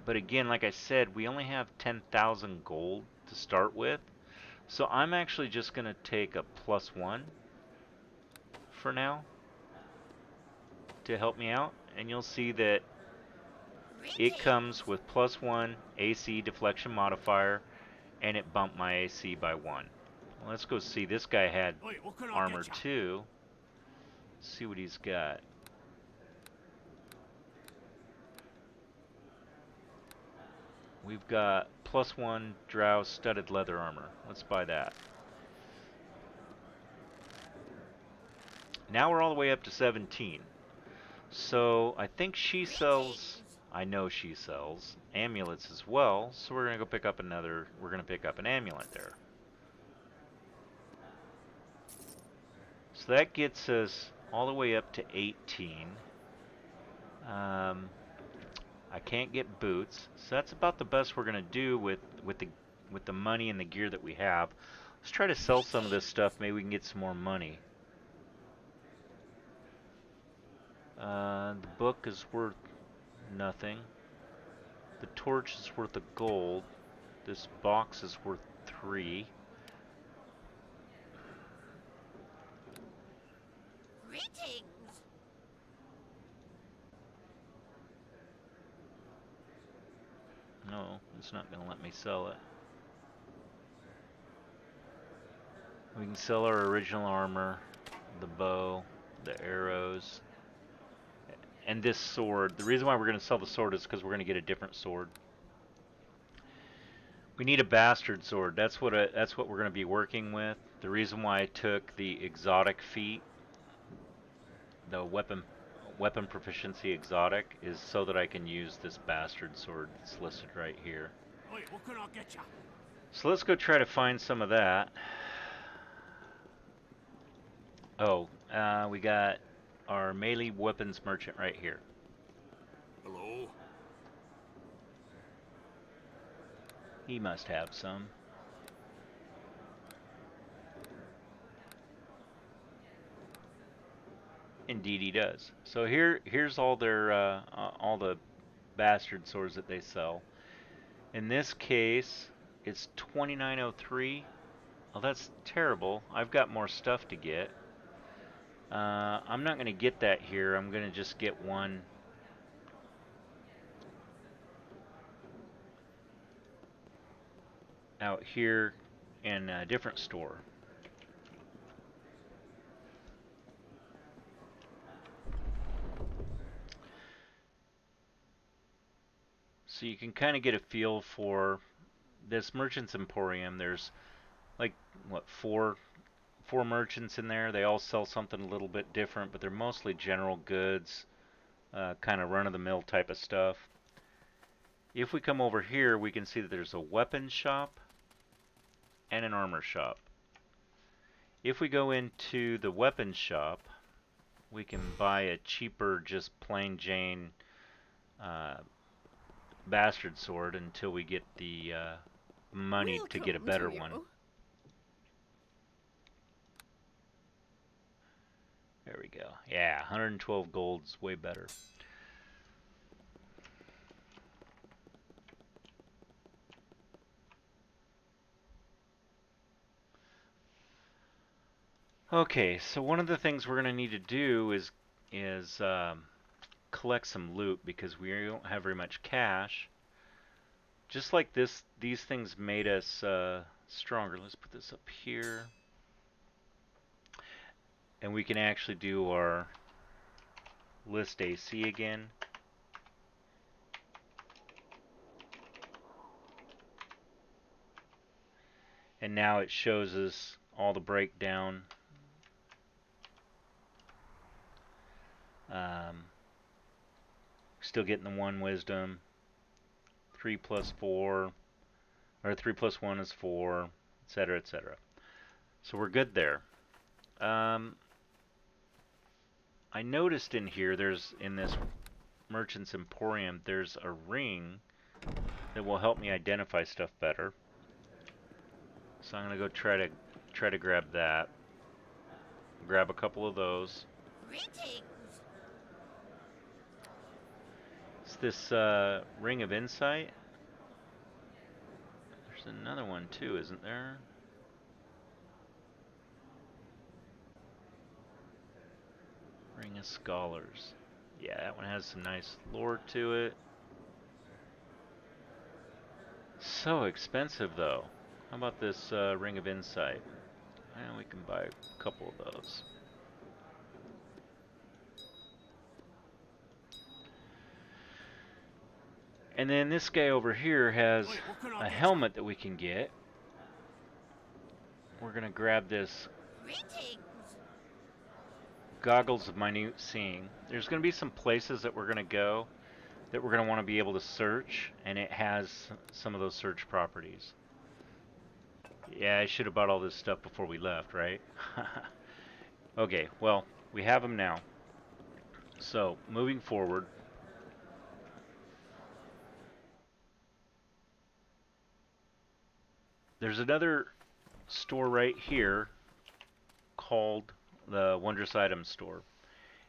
but again, like I said, we only have 10,000 gold to start with. So I'm actually just going to take a +1 for now to help me out. And you'll see that it comes with +1 AC deflection modifier, and it bumped my AC by 1. Well, let's go see. This guy had Oi, what can I armor get ya? 2. Let's see what he's got. We've got +1 drow studded leather armor. Let's buy that. Now we're all the way up to 17. So I think she sells, I know she sells amulets as well. So we're going to go pick up we're going to pick up an amulet there. So that gets us all the way up to 18. I can't get boots, so that's about the best we're gonna do with the money and the gear that we have. Let's try to sell some of this stuff. Maybe we can get some more money. The book is worth nothing. The torch is worth a gold. This box is worth 3. Greetings. No, it's not gonna let me sell it. We can sell our original armor, the bow, the arrows, and this sword. The reason why we're going to sell the sword is because we're going to get a different sword. We need a bastard sword. That's what we're going to be working with. The reason why I took the exotic feat, the weapon proficiency exotic, is so that I can use this bastard sword that's listed right here. Wait, what can I get ya? So let's go try to find some of that. Oh, we got our melee weapons merchant right here. Hello? He must have some. Indeed, he does. So here's all all the bastard swords that they sell. In this case, it's 2903. Oh, that's terrible. I've got more stuff to get. I'm not going to get that here. I'm going to just get one out here in a different store. So you can kind of get a feel for this Merchant's Emporium. There's like, what, four merchants in there. They all sell something a little bit different, but they're mostly general goods, kind of run-of-the-mill type of stuff. If we come over here, we can see that there's a weapons shop and an armor shop. If we go into the weapons shop, we can buy a cheaper, just plain Jane bastard sword until we get the money to get a better one. There we go. Yeah, 112 gold's way better. Okay, so one of the things we're going to need to do is collect some loot because we don't have very much cash. Just like this, these things made us stronger. Let's put this up here. And we can actually do our list AC again. And now it shows us all the breakdown. Still getting the 1 wisdom. 3 plus 4, or 3 plus 1 is 4, etc., etc. So we're good there. I noticed in here, in this Merchant's Emporium, there's a ring that will help me identify stuff better. So I'm gonna go try to grab that. Grab a couple of those. Greetings. It's this Ring of Insight. There's another one too, isn't there? Ring of Scholars. Yeah, that one has some nice lore to it. So expensive though. How about this Ring of Insight? And we can buy a couple of those. And then this guy over here has a helmet that we can get. We're gonna grab this goggles of minute seeing. There's gonna be some places that we're gonna go that we're gonna want to be able to search, and it has some of those search properties. Yeah, I should have bought all this stuff before we left, right? Okay, well, we have them now. So, moving forward, there's another store right here called the Wondrous Items Store.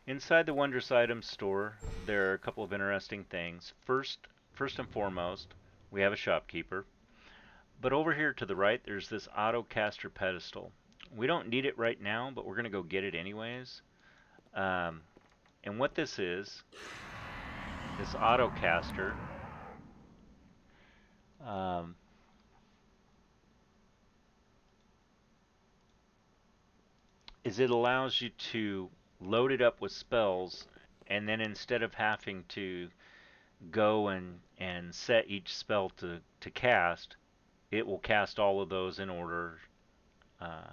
Inside the Wondrous Items Store, there are a couple of interesting things. First and foremost, we have a shopkeeper. But over here to the right, there's this autocaster pedestal. We don't need it right now, but we're going to go get it anyways. Um, and what this autocaster, um, is it allows you to load it up with spells, and then instead of having to go and set each spell to cast, it will cast all of those in order, uh,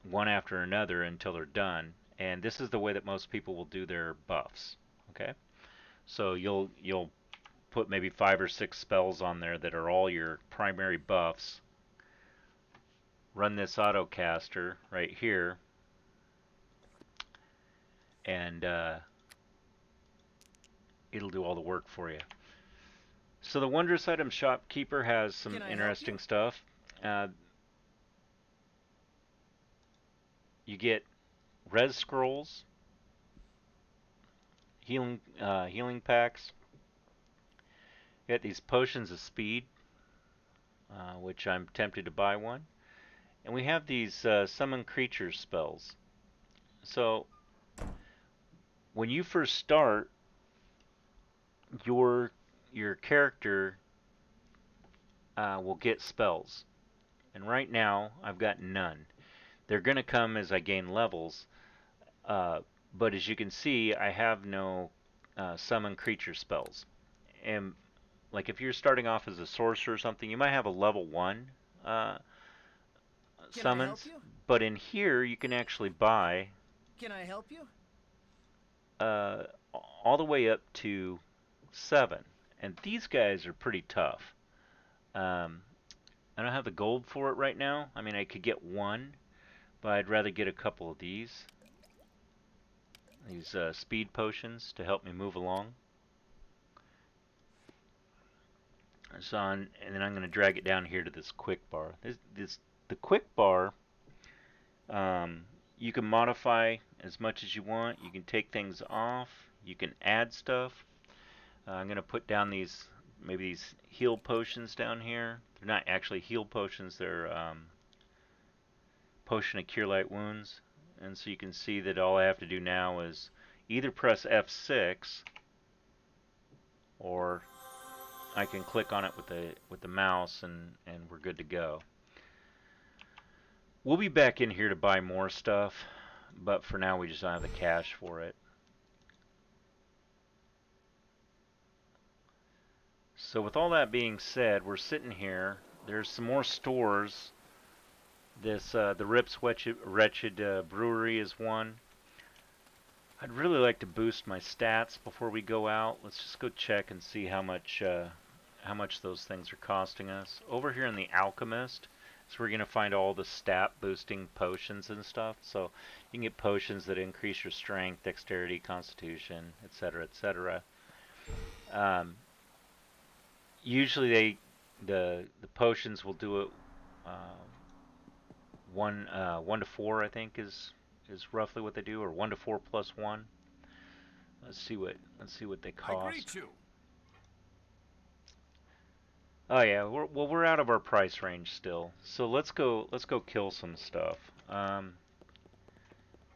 one after another until they're done. And this is the way that most people will do their buffs. Okay, so you'll put maybe 5 or 6 spells on there that are all your primary buffs. Run this autocaster right here, and it'll do all the work for you. So the Wondrous Item Shopkeeper has some interesting stuff. Uh, you get res scrolls, healing packs. You get these potions of speed, which I'm tempted to buy one. And we have these summon creatures spells. So when you first start, your your character will get spells. And right now, I've got none. They're going to come as I gain levels. Uh, but as you can see, I have no summon creature spells. And like if you're starting off as a sorcerer or something, you might have a level 1 uh, Can I help summons. you? But in here, you can actually buy Can I help you? uh, all the way up to 7. And these guys are pretty tough. Um, I don't have the gold for it right now. I mean, I could get one, but I'd rather get a couple of these. These speed potions to help me move along. So and then I'm going to drag it down here to this quick bar. The quick bar, um, you can modify as much as you want. You can take things off. You can add stuff. I'm going to put down maybe these heal potions down here. They're not actually heal potions. They're potion of cure light wounds. And so you can see that all I have to do now is either press F6 or I can click on it with the mouse and we're good to go. We'll be back in here to buy more stuff, but for now we just don't have the cash for it. So with all that being said, we're sitting here. There's some more stores. The Rips Wretched Brewery is one. I'd really like to boost my stats before we go out. Let's just go check and see how much those things are costing us. Over here in the Alchemist, so we're going to find all the stat boosting potions and stuff. So you can get potions that increase your strength, dexterity, constitution, etc., etc. Um, usually the potions will do it uh, 1 to 4, I think is roughly what they do, or 1 to 4 plus 1. Let's see what they I cost. greet you. Oh yeah, we're out of our price range still. So let's go kill some stuff.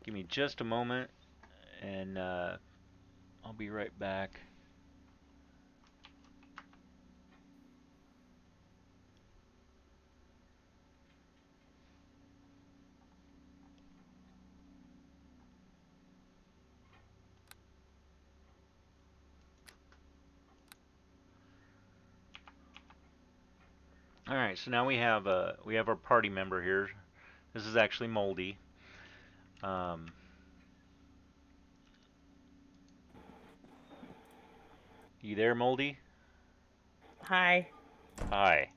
Give me just a moment, and I'll be right back. All right, so now we have our party member here. This is actually Moldy. Um, you there, Moldy? Hi. Hi.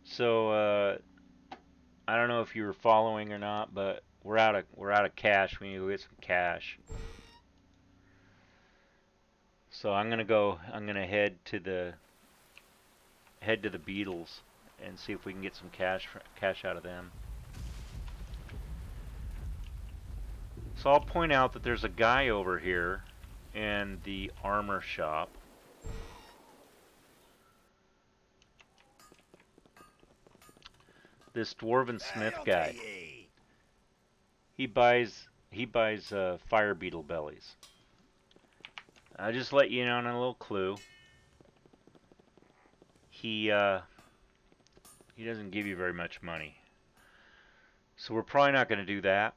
So I don't know if you were following or not, but we're out of cash. We need to go get some cash. So I'm gonna head to the Beatles and see if we can get some cash out of them. So I'll point out that there's a guy over here in the armor shop. This dwarven smith guy. He buys fire beetle bellies. I'll just let you know on a little clue. He doesn't give you very much money. So we're probably not going to do that.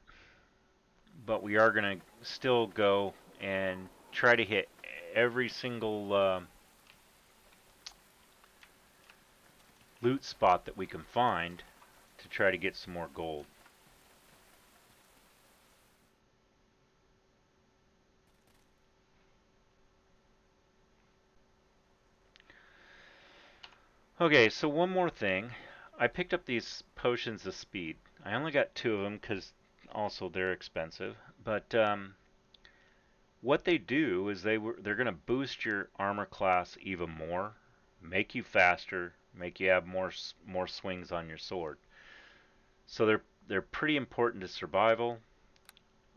But we are going to still go and try to hit every single loot spot that we can find to try to get some more gold. Okay, so one more thing. I picked up these potions of speed. I only got 2 of them because also they're expensive. But what they do is they're going to boost your armor class even more, make you faster, make you have more swings on your sword. So they're pretty important to survival.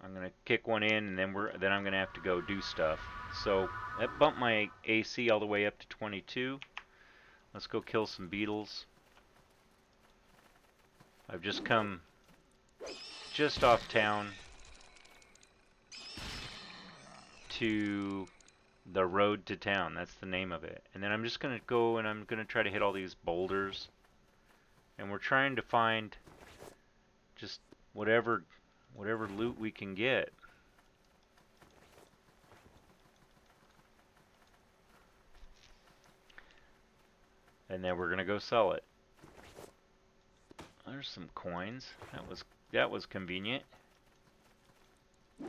I'm going to kick one in, and then I'm going to have to go do stuff. So that bumped my AC all the way up to 22. Let's go kill some beetles. I've just come just off town to the road to town. That's the name of it. And then I'm just going to go and I'm going to try to hit all these boulders. And we're trying to find just whatever loot we can get. And then we're going to go sell it. There's some coins. That was convenient. All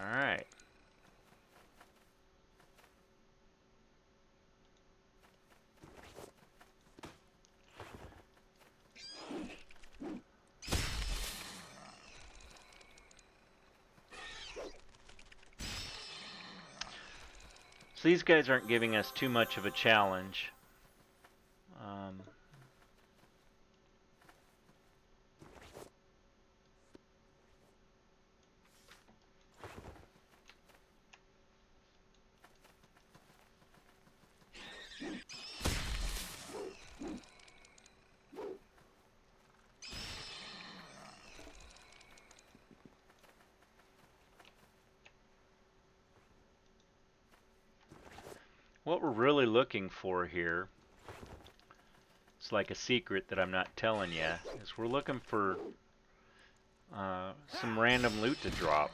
right. So these guys aren't giving us too much of a challenge. What we're really looking for here, it's like a secret that I'm not telling you, is we're looking for some random loot to drop.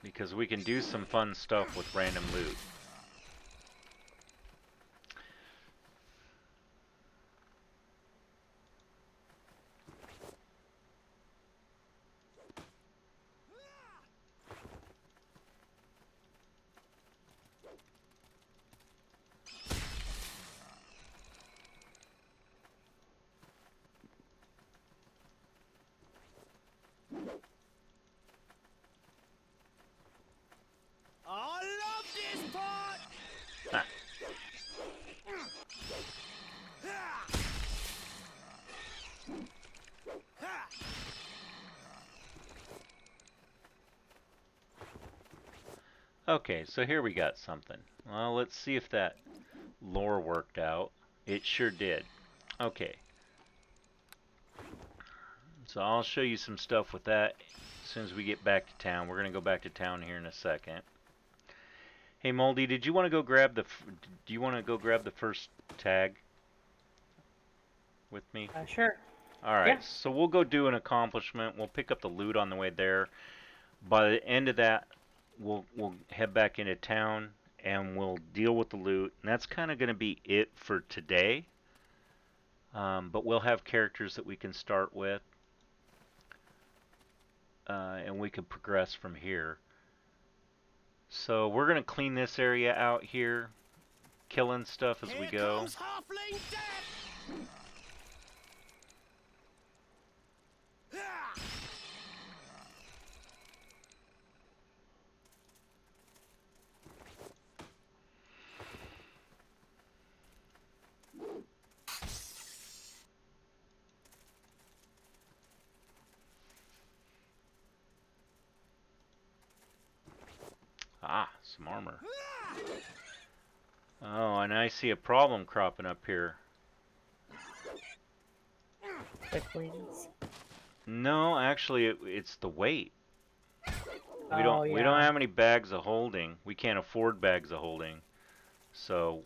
Because we can do some fun stuff with random loot. I love this part! Ah. Okay, so here we got something. Well, let's see if that lore worked out. It sure did. Okay. So I'll show you some stuff with that as soon as we get back to town. We're going to go back to town here in a second. Hey Moldy, did you want to go grab do you want to go grab the first tag with me? Sure. All right. Yeah. So we'll go do an accomplishment. We'll pick up the loot on the way there. By the end of that, we'll head back into town and we'll deal with the loot. And that's kind of going to be it for today. But we'll have characters that we can start with. And we can progress from here. So we're going to clean this area out here, killing stuff as we go. Comes halfling death! some armor. Oh, and I see a problem cropping up here. Quicklings. No, actually, it's the weight. We Oh, don't yeah. have any bags of holding. We can't afford bags of holding. So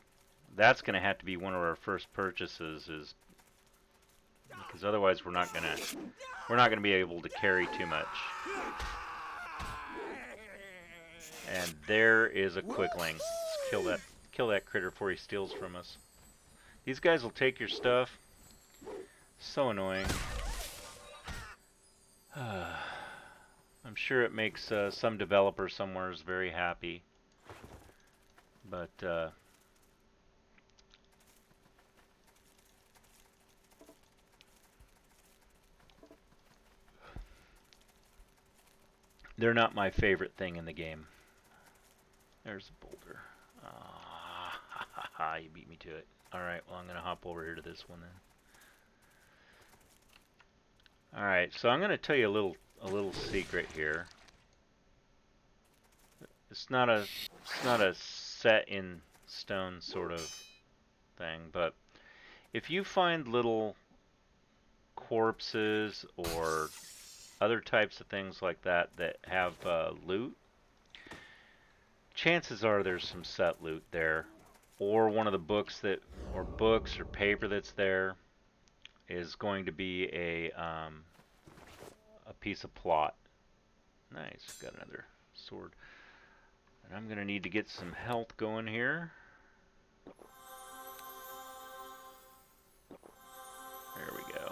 that's going to have to be one of our first purchases, is because otherwise we're not going to be able to carry too much. And there is a quickling. Let's kill that critter before he steals from us. These guys will take your stuff. So annoying. I'm sure it makes some developer somewhere is very happy. But they're not my favorite thing in the game. There's a boulder. Ah, you beat me to it. Alright, well I'm going to hop over here to this one then. Alright, so I'm going to tell you a little secret here. It's not a set in stone sort of thing, but if you find little corpses or other types of things like that that have loot, chances are there's some set loot there, or one of the books or paper that's there is going to be a piece of plot. Nice, got another sword. And I'm gonna need to get some health going here. There we go.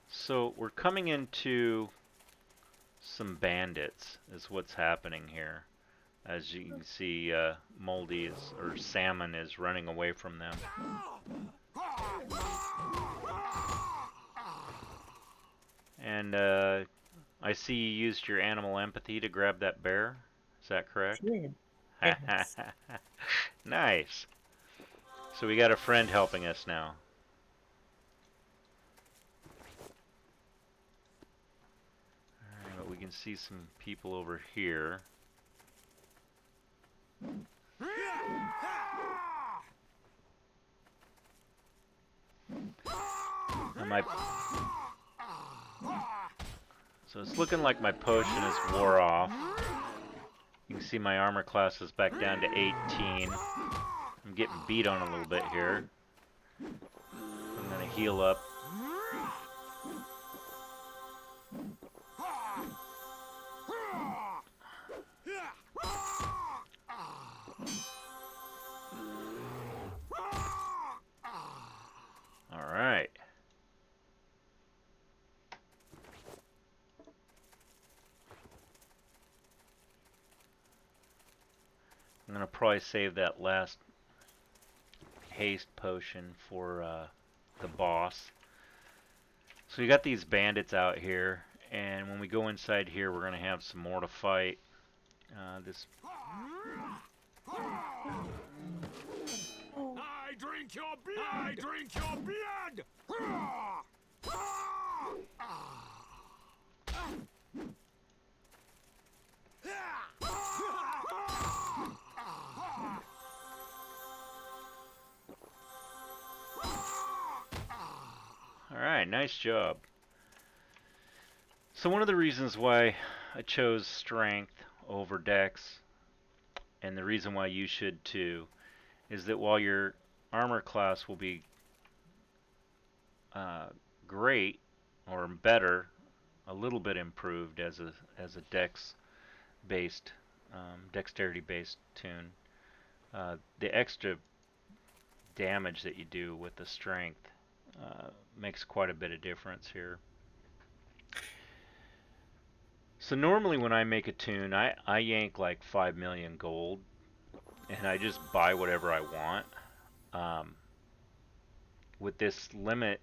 So we're coming into some bandits is what's happening here. As you can see, Moldy or Salmon is running away from them. And I see you used your animal empathy to grab that bear. Is that correct? Yes. Nice. So we got a friend helping us now. Alright, but we can see some people over here. So it's looking like my potion is wore off. You can see my armor class is back down to 18. I'm getting beat on a little bit here. I'm gonna heal up. Alright. I'm gonna probably save that last haste potion for the boss. So we got these bandits out here, and when we go inside here, we're gonna have some more to fight. This. I drink your blood! I drink your blood! Alright, nice job. So one of the reasons why I chose strength over dex, and the reason why you should too, is that while your armor class will be great or better, a little bit improved as a dex-based, dexterity-based tune, the extra damage that you do with the strength makes quite a bit of difference here. So normally when I make a tune, I yank like 5 million gold, and I just buy whatever I want. With this limit,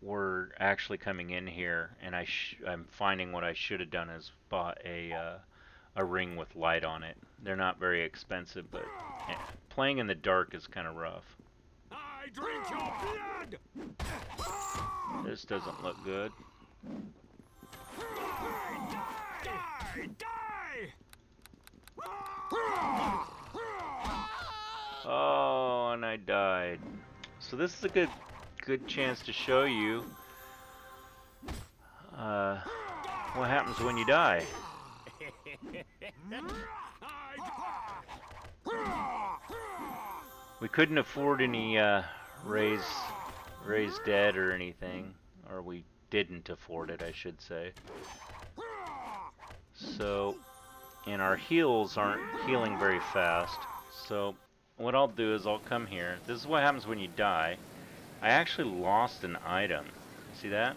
we're actually coming in here, and I'm finding what I should have done is bought a ring with light on it. They're not very expensive, but playing in the dark is kind of rough. I drink your blood! This doesn't look good. Die! Oh, and I died. So this is a good chance to show you what happens when you die. We couldn't afford any raised dead or anything, or we didn't afford it, I should say. So, and our heals aren't healing very fast. So, what I'll do is I'll come here. This is what happens when you die. I actually lost an item. See that?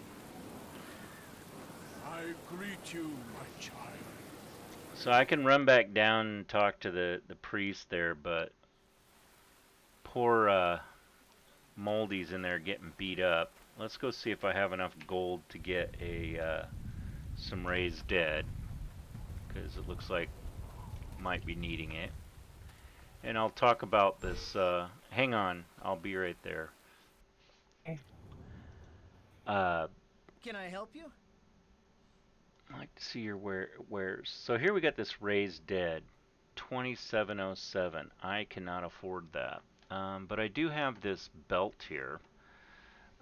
I greet you, my child. So I can run back down and talk to the priest there, but poor Moldy's in there getting beat up. Let's go see if I have enough gold to get a some raised dead, because it looks like might be needing it. And I'll talk about this. Hang on, I'll be right there. Okay. Can I help you? I'd like to see your wares. So here we got this raised dead, 2707. I cannot afford that. But I do have this belt here.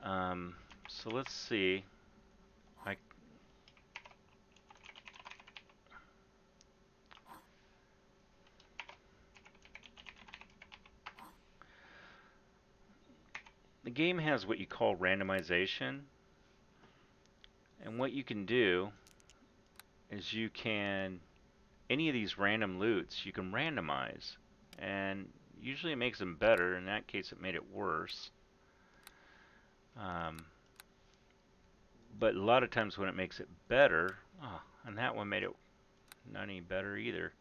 So let's see. The game has what you call randomization. And what you can do is you can, any of these random loots, you can randomize. And usually it makes them better. In that case, it made it worse. But a lot of times when it makes it better, and that one made it not any better either.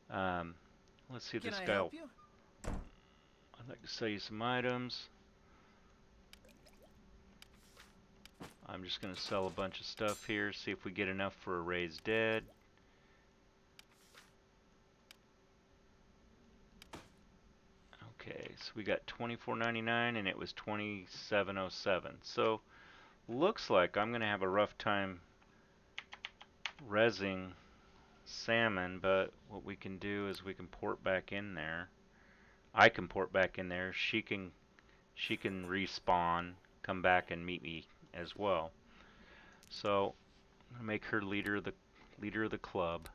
Let's see if this guy will, I'd like to sell you some items. I'm just going to sell a bunch of stuff here, see if we get enough for a raised dead. Okay, so we got $24.99 and it was $27.07. So looks like I'm going to have a rough time rezzing salmon, but what we can do is we can port back in there. I can port back in there. She can respawn, come back and meet me as well. So I'm gonna make her leader of the club.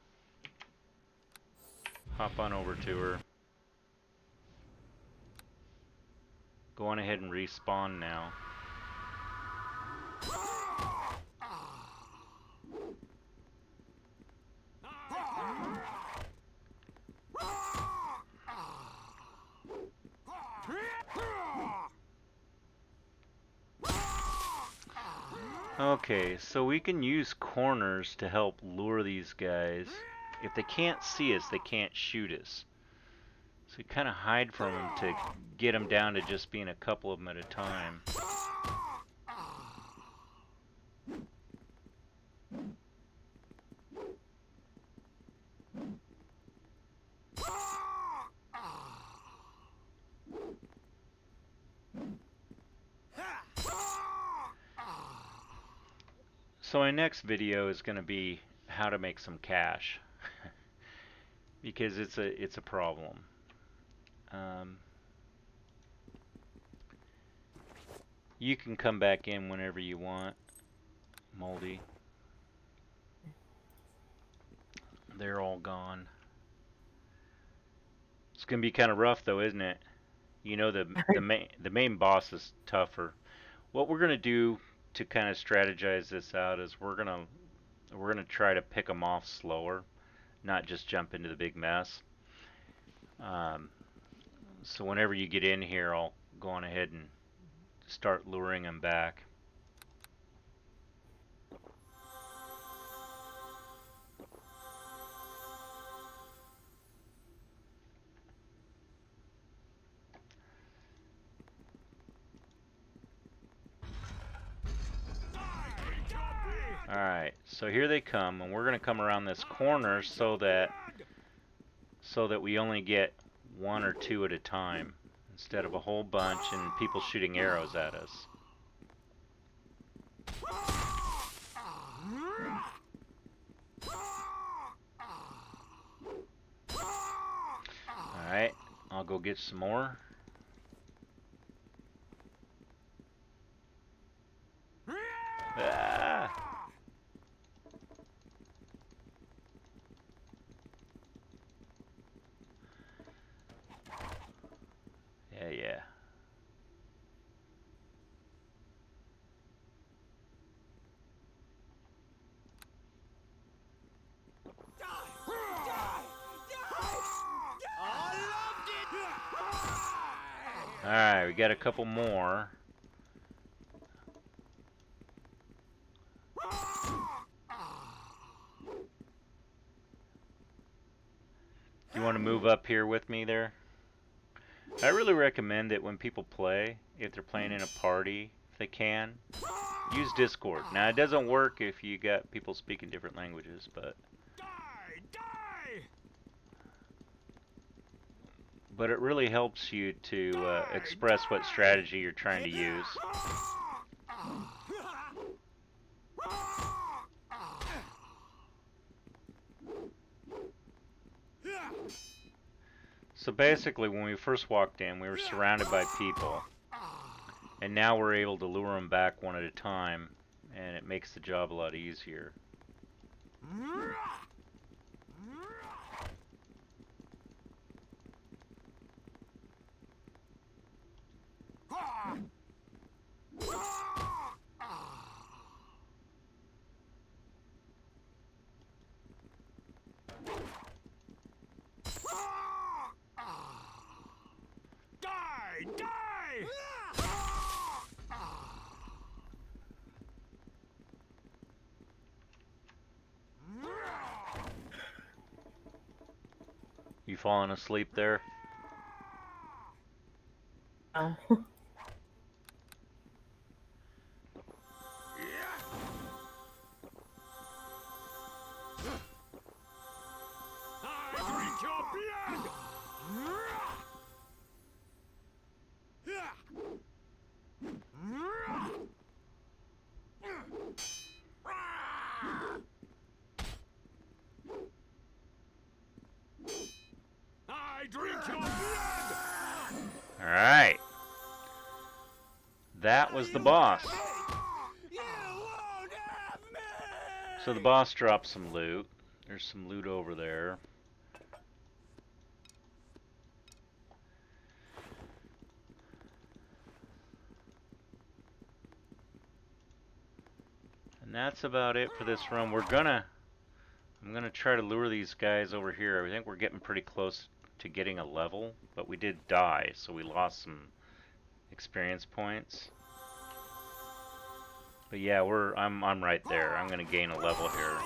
Hop on over to her. Go on ahead and respawn now. Okay, so we can use corners to help lure these guys. If they can't see us, they can't shoot us. So we kind of hide from them to get them down to just being a couple of them at a time. So my next video is going to be how to make some cash. Because it's a problem. You can come back in whenever you want, Moldy. They're all gone. It's gonna be kind of rough though, isn't it? You know the main boss is tougher. What we're gonna do to kind of strategize this out is we're gonna try to pick them off slower, not just jump into the big mess. So whenever you get in here, I'll go on ahead and start luring them back. Alright, so here they come, and we're going to come around this corner so that we only get one or two at a time instead of a whole bunch and people shooting arrows at us. I'll go get some more. Ah! Yeah, yeah. Alright, we got a couple more. You want to move up here with me there? I really recommend that when people play, if they're playing in a party, if they can, use Discord. Now, it doesn't work if you got people speaking different languages, but it really helps you to express what strategy you're trying to use. So basically, when we first walked in, we were surrounded by people, and now we're able to lure them back one at a time, and it makes the job a lot easier. You falling asleep there? Oh. Alright. That was the boss. So the boss dropped some loot. There's some loot over there. And that's about it for this run. I'm gonna try to lure these guys over here. I think we're getting pretty close to getting a level, but we did die, so we lost some experience points. But yeah, I'm right there. I'm gonna gain a level here.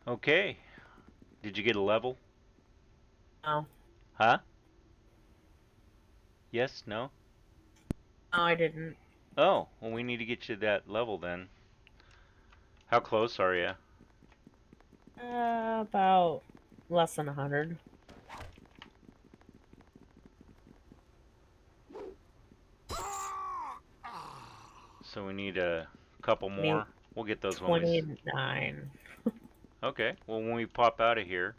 Okay. Did you get a level? No. Huh? Yes? No? No, I didn't. Oh, well, we need to get you that level then. How close are you? About less than 100. So we need a couple Maybe more. We'll get those when we... 29. Okay, well, when we pop out of here...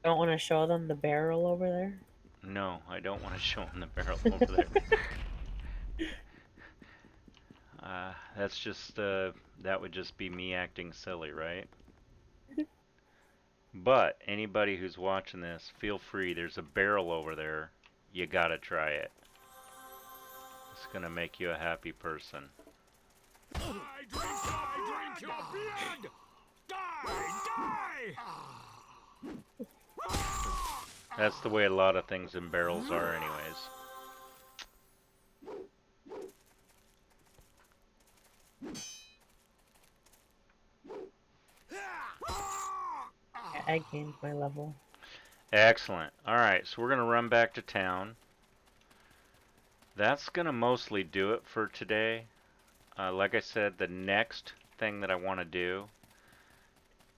Don't want to show them the barrel over there? No, I don't want to show them the barrel over there. That's just, that would just be me acting silly, right? But anybody who's watching this, feel free. There's a barrel over there. You gotta try it. It's gonna make you a happy person. I drink your blood! Die! That's the way a lot of things in barrels are anyways. I gained my level. Excellent. Alright, so we're gonna run back to town. That's gonna mostly do it for today. Like I said, the next thing that I want to do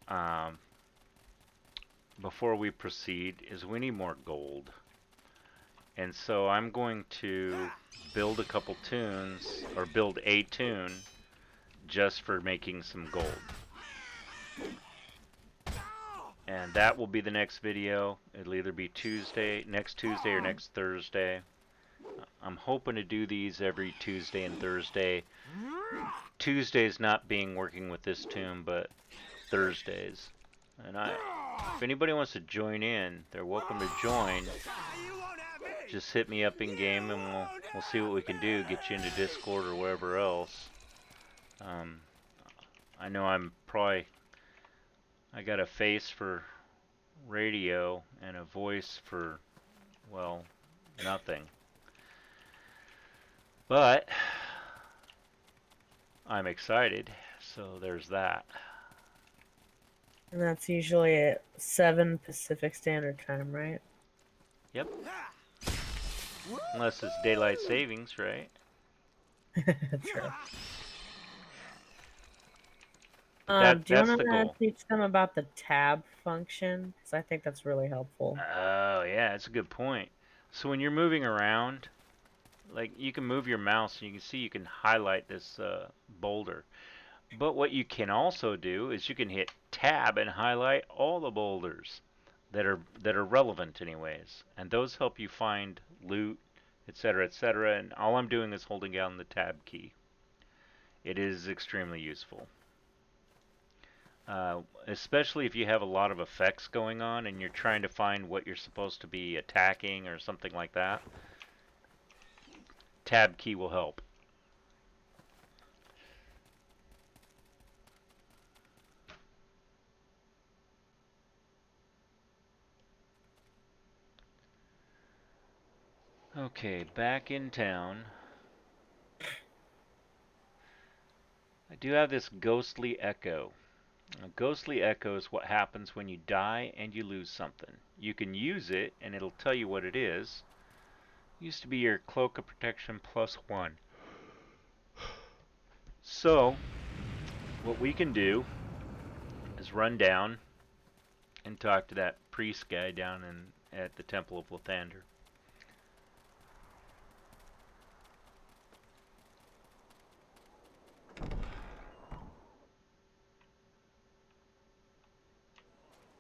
um, before we proceed is we need more gold. And so I'm going to build a couple tunes, or build a tune, just for making some gold. And that will be the next video. It'll either be next Tuesday or next Thursday. I'm hoping to do these every Tuesday and Thursday. Tuesdays not being working with this tune, but Thursdays. And if anybody wants to join in, they're welcome to join. Just hit me up in game and we'll see what we can do. Get you into Discord or wherever else. I know I got a face for radio and a voice for, well, nothing. But I'm excited, so there's that. And that's usually at 7 Pacific Standard Time, right? Yep. Unless it's daylight savings, right? True. Do you That's want the to goal. teach them about the tab function? Because I think that's really helpful. Oh, yeah, that's a good point. So when you're moving around, like you can move your mouse and you can see you can highlight this boulder. But what you can also do is you can hit tab and highlight all the boulders that are relevant anyways. And those help you find loot, etc., etc. And all I'm doing is holding down the tab key. It is extremely useful. Especially if you have a lot of effects going on and you're trying to find what you're supposed to be attacking or something like that. Tab key will help. Okay, back in town. I do have this ghostly echo. A ghostly echo is what happens when you die and you lose something. You can use it and it'll tell you what it is. It used to be your cloak of protection +1. So, what we can do is run down and talk to that priest guy down at the Temple of Lathander.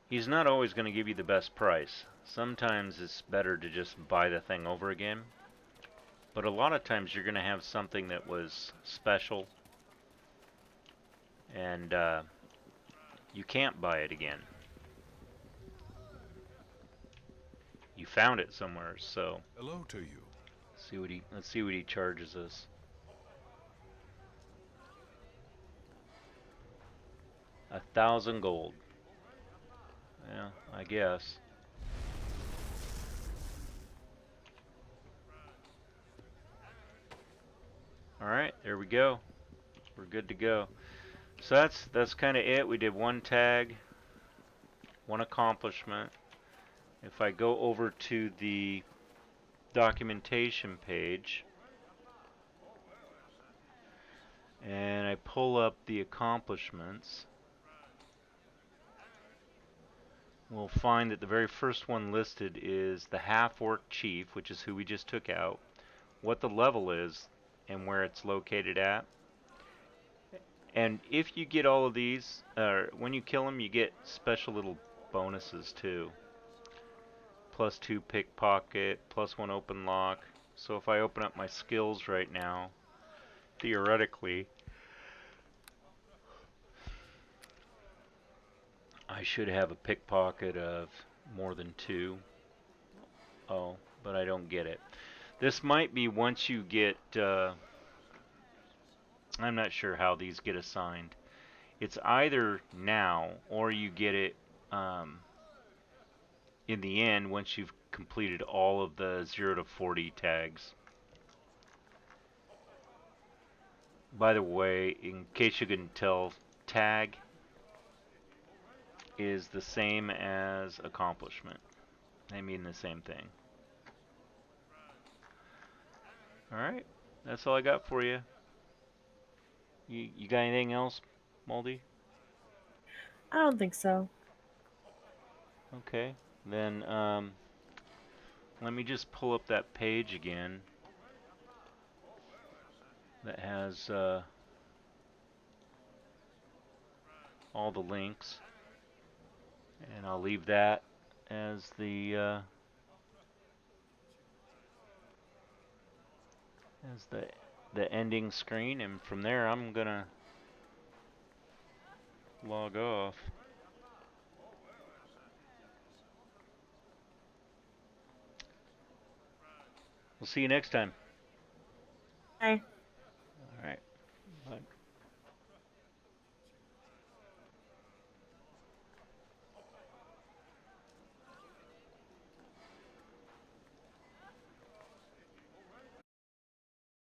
He's not always going to give you the best price. Sometimes it's better to just buy the thing over again. But a lot of times you're going to have something that was special and you can't buy it again. You found it somewhere, so Hello to you. Let's see what he charges us. 1,000 gold. Yeah, I guess. Alright, there we go. We're good to go. So that's kind of it. We did one tag, one accomplishment. If I go over to the documentation page and I pull up the accomplishments, we'll find that the very first one listed is the half-orc chief, which is who we just took out, what the level is, and where it's located at. And if you get all of these, when you kill them, you get special little bonuses too. +2 pickpocket, +1 open lock. So if I open up my skills right now, theoretically, I should have a pickpocket of more than 2. Oh, but I don't get it. This might be once you get, I'm not sure how these get assigned. It's either now or you get it in the end once you've completed all of the 0 to 40 tags. By the way, in case you couldn't tell, tag is the same as accomplishment. They mean the same thing. Alright, that's all I got for you. You got anything else, Moldy? I don't think so. Okay. Then let me just pull up that page again that has all the links, and I'll leave that as as the ending screen, and from there I'm gonna log off. We'll see you next time. Okay.